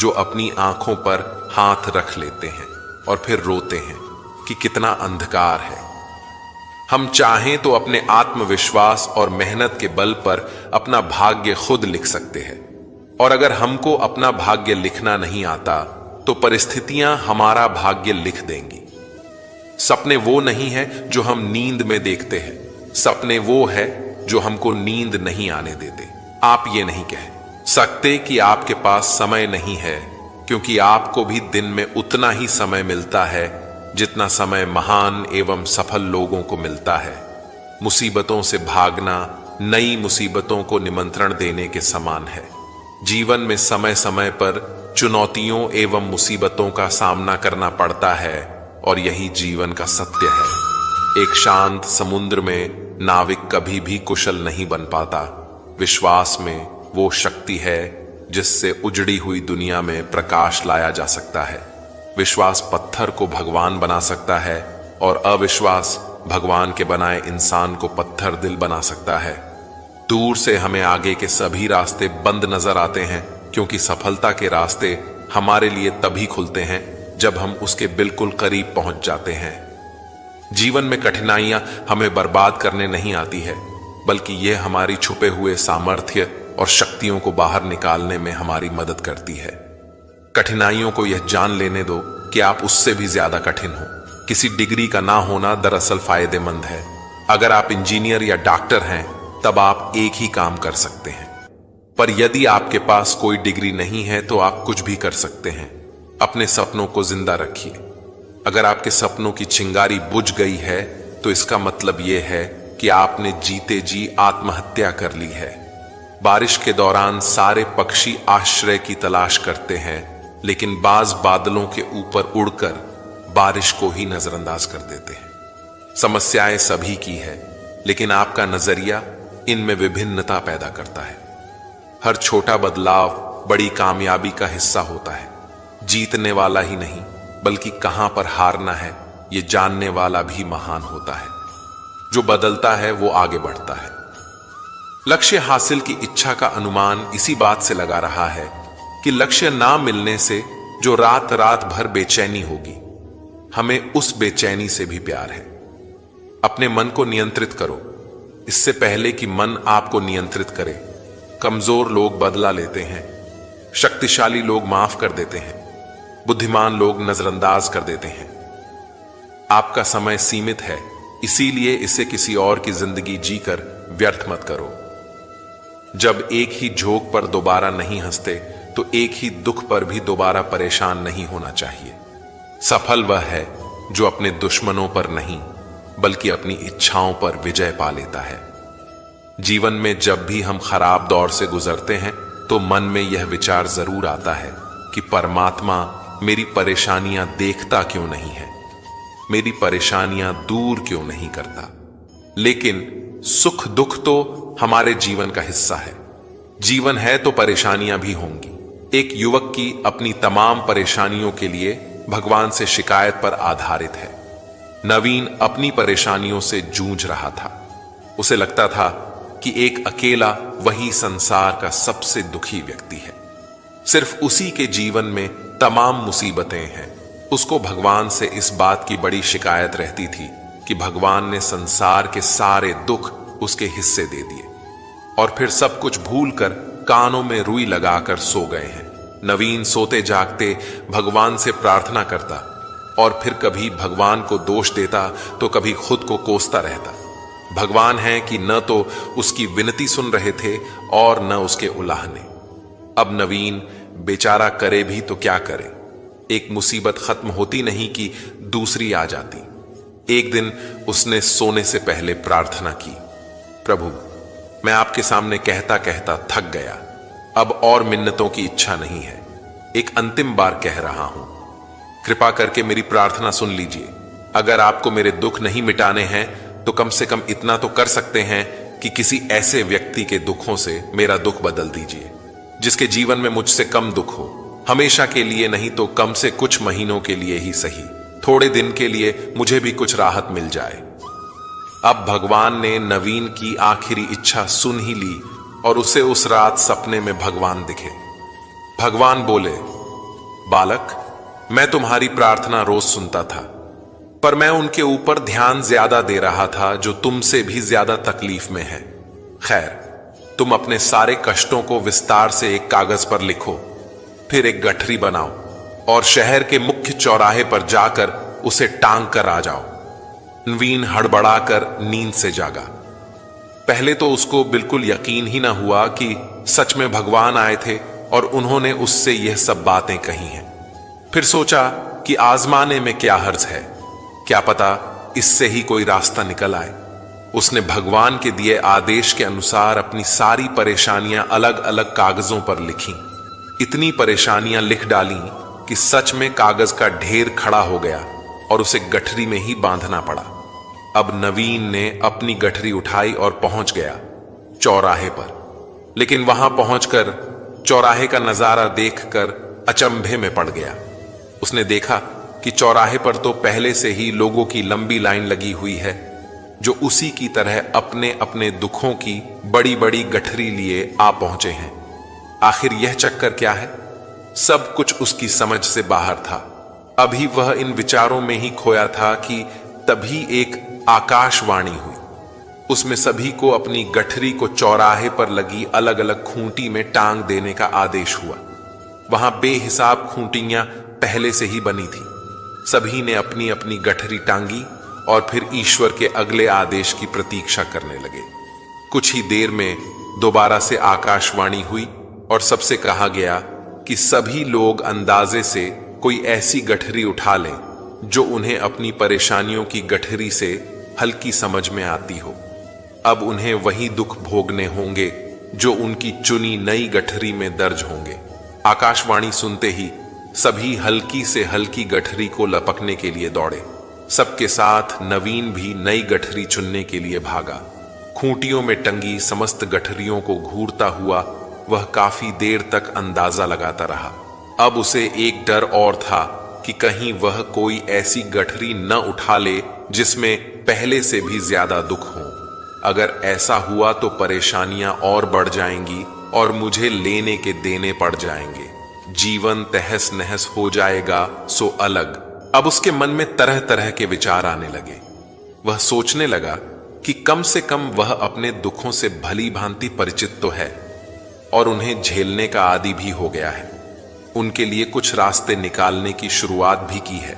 जो अपनी आंखों पर हाथ रख लेते हैं और फिर रोते हैं कि कितना अंधकार है। हम चाहें तो अपने आत्मविश्वास और मेहनत के बल पर अपना भाग्य खुद लिख सकते हैं, और अगर हमको अपना भाग्य लिखना नहीं आता तो परिस्थितियां हमारा भाग्य लिख देंगी। सपने वो नहीं है जो हम नींद में देखते हैं, सपने वो है जो हमको नींद नहीं आने देते। आप ये नहीं कह सकते कि आपके पास समय नहीं है, क्योंकि आपको भी दिन में उतना ही समय मिलता है जितना समय महान एवं सफल लोगों को मिलता है। मुसीबतों से भागना नई मुसीबतों को निमंत्रण देने के समान है। जीवन में समय समय पर चुनौतियों एवं मुसीबतों का सामना करना पड़ता है और यही जीवन का सत्य है। एक शांत समुद्र में नाविक कभी भी कुशल नहीं बन पाता। विश्वास में वो शक्ति है जिससे उजड़ी हुई दुनिया में प्रकाश लाया जा सकता है। विश्वास पत्थर को भगवान बना सकता है और अविश्वास भगवान के बनाए इंसान को पत्थर दिल बना सकता है। दूर से हमें आगे के सभी रास्ते बंद नजर आते हैं, क्योंकि सफलता के रास्ते हमारे लिए तभी खुलते हैं जब हम उसके बिल्कुल करीब पहुंच जाते हैं। जीवन में कठिनाइयां हमें बर्बाद करने नहीं आती है, बल्कि यह हमारी छुपे हुए सामर्थ्य और शक्तियों को बाहर निकालने में हमारी मदद करती है। कठिनाइयों को यह जान लेने दो कि आप उससे भी ज्यादा कठिन हो। किसी डिग्री का ना होना दरअसल फायदेमंद है। अगर आप इंजीनियर या डॉक्टर हैं तब आप एक ही काम कर सकते हैं, पर यदि आपके पास कोई डिग्री नहीं है तो आप कुछ भी कर सकते हैं। अपने सपनों को जिंदा रखिए। अगर आपके सपनों की चिंगारी बुझ गई है तो इसका मतलब यह है कि आपने जीते जी आत्महत्या कर ली है। बारिश के दौरान सारे पक्षी आश्रय की तलाश करते हैं, लेकिन बाज बादलों के ऊपर उड़कर बारिश को ही नजरअंदाज कर देते हैं। समस्याएं सभी की है, लेकिन आपका नजरिया इनमें विभिन्नता पैदा करता है। हर छोटा बदलाव बड़ी कामयाबी का हिस्सा होता है। जीतने वाला ही नहीं बल्कि कहां पर हारना है ये जानने वाला भी महान होता है। जो बदलता है वो आगे बढ़ता है। लक्ष्य हासिल की इच्छा का अनुमान इसी बात से लगा रहा है कि लक्ष्य ना मिलने से जो रात रात भर बेचैनी होगी, हमें उस बेचैनी से भी प्यार है। अपने मन को नियंत्रित करो इससे पहले कि मन आपको नियंत्रित करे। कमजोर लोग बदला लेते हैं, शक्तिशाली लोग माफ कर देते हैं, बुद्धिमान लोग नजरअंदाज कर देते हैं। आपका समय सीमित है, इसीलिए इसे किसी और की जिंदगी जीकर व्यर्थ मत करो। जब एक ही झोंक पर दोबारा नहीं हंसते तो एक ही दुख पर भी दोबारा परेशान नहीं होना चाहिए। सफल वह है जो अपने दुश्मनों पर नहीं बल्कि अपनी इच्छाओं पर विजय पा लेता है। जीवन में जब भी हम खराब दौर से गुजरते हैं तो मन में यह विचार जरूर आता है कि परमात्मा मेरी परेशानियां देखता क्यों नहीं है, मेरी परेशानियां दूर क्यों नहीं करता। लेकिन सुख दुख तो हमारे जीवन का हिस्सा है। जीवन है तो परेशानियां भी होंगी। एक युवक की अपनी तमाम परेशानियों के लिए भगवान से शिकायत पर आधारित है। नवीन अपनी परेशानियों से जूझ रहा था। उसे लगता था कि एक अकेला वही संसार का सबसे दुखी व्यक्ति है। सिर्फ उसी के जीवन में तमाम मुसीबतें हैं। उसको भगवान से इस बात की बड़ी शिकायत रहती थी कि भगवान ने संसार के सारे दुख उसके हिस्से दे दिए और फिर सब कुछ भूलकर कानों में रुई लगाकर सो गए हैं। नवीन सोते जागते भगवान से प्रार्थना करता और फिर कभी भगवान को दोष देता तो कभी खुद को कोसता रहता। भगवान हैं कि न तो उसकी विनती सुन रहे थे और न उसके उलाहने। अब नवीन बेचारा करे भी तो क्या करे, एक मुसीबत खत्म होती नहीं कि दूसरी आ जाती। एक दिन उसने सोने से पहले प्रार्थना की, प्रभु मैं आपके सामने कहता कहता थक गया, अब और मिन्नतों की इच्छा नहीं है, एक अंतिम बार कह रहा हूं, कृपा करके मेरी प्रार्थना सुन लीजिए। अगर आपको मेरे दुख नहीं मिटाने हैं तो कम से कम इतना तो कर सकते हैं कि किसी ऐसे व्यक्ति के दुखों से मेरा दुख बदल दीजिए, जिसके जीवन में मुझसे कम दुख हो, हमेशा के लिए नहीं तो कम से कुछ महीनों के लिए ही सही, थोड़े दिन के लिए मुझे भी कुछ राहत मिल जाए। अब भगवान ने नवीन की आखिरी इच्छा सुन ही ली और उसे उस रात सपने में भगवान दिखे। भगवान बोले, बालक मैं तुम्हारी प्रार्थना रोज सुनता था, पर मैं उनके ऊपर ध्यान ज्यादा दे रहा था जो तुमसे भी ज्यादा तकलीफ में है। खैर, तुम अपने सारे कष्टों को विस्तार से एक कागज पर लिखो, फिर एक गठरी बनाओ और शहर के मुख्य चौराहे पर जाकर उसे टांग कर आ जाओ। नवीन हड़बड़ाकर नींद से जागा। पहले तो उसको बिल्कुल यकीन ही ना हुआ कि सच में भगवान आए थे और उन्होंने उससे यह सब बातें कही हैं। फिर सोचा कि आजमाने में क्या हर्ज है, क्या पता इससे ही कोई रास्ता निकल आए। उसने भगवान के दिए आदेश के अनुसार अपनी सारी परेशानियां अलग अलग कागजों पर लिखी। इतनी परेशानियां लिख डाली कि सच में कागज का ढेर खड़ा हो गया और उसे गठरी में ही बांधना पड़ा। अब नवीन ने अपनी गठरी उठाई और पहुंच गया चौराहे पर, लेकिन वहां पहुंचकर चौराहे का नजारा देखकर अचंभे में पड़ गया। उसने देखा कि चौराहे पर तो पहले से ही लोगों की लंबी लाइन लगी हुई है, जो उसी की तरह अपने अपने दुखों की बड़ी बड़ी गठरी लिए आ पहुंचे हैं। आखिर यह चक्कर क्या है? सब कुछ उसकी समझ से बाहर था। अभी वह इन विचारों में ही खोया था कि तभी एक आकाशवाणी हुई। उसमें सभी को अपनी गठरी को चौराहे पर लगी अलग अलग खूंटी में टांग देने का आदेश हुआ। वहां बेहिसाब खूंटियां पहले से ही बनी थी। सभी ने अपनी अपनी गठरी टांगी और फिर ईश्वर के अगले आदेश की प्रतीक्षा करने लगे। कुछ ही देर में दोबारा से आकाशवाणी हुई और सबसे कहा गया कि सभी लोग अंदाजे से कोई ऐसी गठरी उठा लें जो उन्हें अपनी परेशानियों की गठरी से हल्की समझ में आती हो। अब उन्हें वही दुख भोगने होंगे जो उनकी चुनी नई गठरी में दर्ज होंगे। आकाशवाणी सुनते ही सभी हल्की से हल्की गठरी को लपकने के लिए दौड़े। सबके साथ नवीन भी नई गठरी चुनने के लिए भागा। खूंटियों में टंगी समस्त गठरियों को घूरता हुआ वह काफी देर तक अंदाजा लगाता रहा। अब उसे एक डर और था कि कहीं वह कोई ऐसी गठरी न उठा ले जिसमें पहले से भी ज्यादा दुख हो। अगर ऐसा हुआ तो परेशानियां और बढ़ जाएंगी और मुझे लेने के देने पड़ जाएंगे। जीवन तहस नहस हो जाएगा सो अलग। अब उसके मन में तरह तरह के विचार आने लगे। वह सोचने लगा कि कम से कम वह अपने दुखों से भली भांति परिचित तो है और उन्हें झेलने का आदी भी हो गया है। उनके लिए कुछ रास्ते निकालने की शुरुआत भी की है।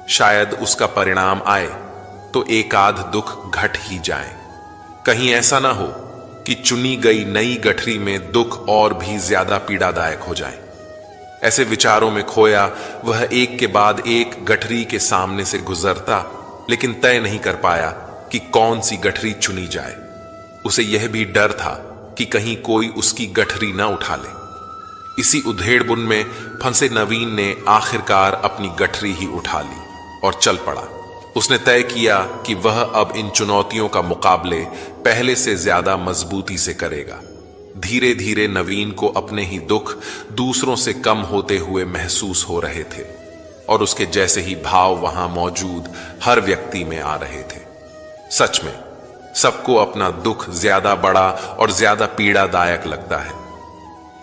शायद उसका परिणाम आए तो एक आध दुख घट ही जाए। कहीं ऐसा ना हो कि चुनी गई नई गठरी में दुख और भी ज्यादा पीड़ादायक हो जाए। ऐसे विचारों में खोया वह एक के बाद एक गठरी के सामने से गुजरता, लेकिन तय नहीं कर पाया कि कौन सी गठरी चुनी जाए। उसे यह भी डर था कि कहीं कोई उसकी गठरी ना उठा ले। इसी उधेड़बुन में फंसे नवीन ने आखिरकार अपनी गठरी ही उठा ली और चल पड़ा। उसने तय किया कि वह अब इन चुनौतियों का मुकाबले पहले से ज्यादा मजबूती से करेगा। धीरे धीरे नवीन को अपने ही दुख दूसरों से कम होते हुए महसूस हो रहे थे और उसके जैसे ही भाव वहां मौजूद हर व्यक्ति में आ रहे थे। सच में सबको अपना दुख ज्यादा बड़ा और ज्यादा पीड़ादायक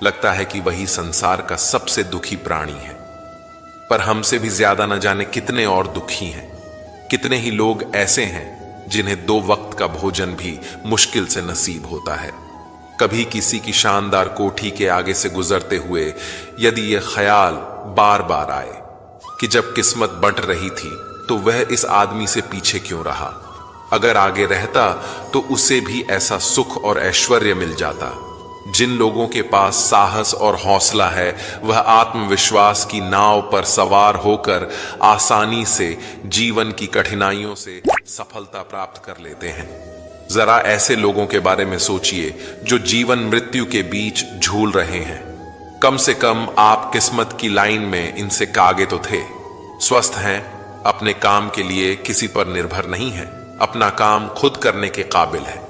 लगता है कि वही संसार का सबसे दुखी प्राणी है। पर हमसे भी ज्यादा न जाने कितने और दुखी हैं। कितने ही लोग ऐसे हैं जिन्हें 2 वक्त का भोजन भी मुश्किल से नसीब होता है। कभी किसी की शानदार कोठी के आगे से गुजरते हुए यदि यह ख्याल बार बार आए कि जब किस्मत बंट रही थी तो वह इस आदमी से पीछे क्यों रहा, अगर आगे रहता तो उसे भी ऐसा सुख और ऐश्वर्य मिल जाता। जिन लोगों के पास साहस और हौसला है वह आत्मविश्वास की नाव पर सवार होकर आसानी से जीवन की कठिनाइयों से सफलता प्राप्त कर लेते हैं। जरा ऐसे लोगों के बारे में सोचिए जो जीवन मृत्यु के बीच झूल रहे हैं। कम से कम आप किस्मत की लाइन में इनसे आगे तो थे। स्वस्थ हैं, अपने काम के लिए किसी पर निर्भर नहीं है, अपना काम खुद करने के काबिल है।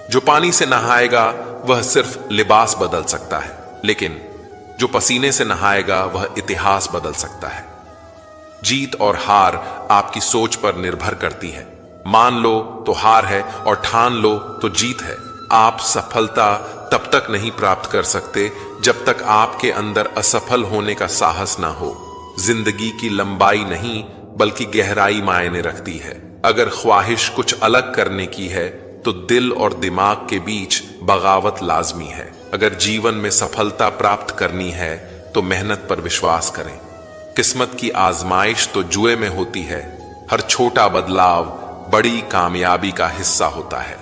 जो पानी से नहाएगा वह सिर्फ लिबास बदल सकता है, लेकिन जो पसीने से नहाएगा वह इतिहास बदल सकता है। जीत और हार आपकी सोच पर निर्भर करती है। मान लो तो हार है और ठान लो तो जीत है। आप सफलता तब तक नहीं प्राप्त कर सकते जब तक आपके अंदर असफल होने का साहस ना हो। जिंदगी की लंबाई नहीं बल्कि गहराई मायने रखती है। अगर ख्वाहिश कुछ अलग करने की है तो दिल और दिमाग के बीच बगावत लाजमी है। अगर जीवन में सफलता प्राप्त करनी है तो मेहनत पर विश्वास करें। किस्मत की आजमाइश तो जुए में होती है। हर छोटा बदलाव बड़ी कामयाबी का हिस्सा होता है।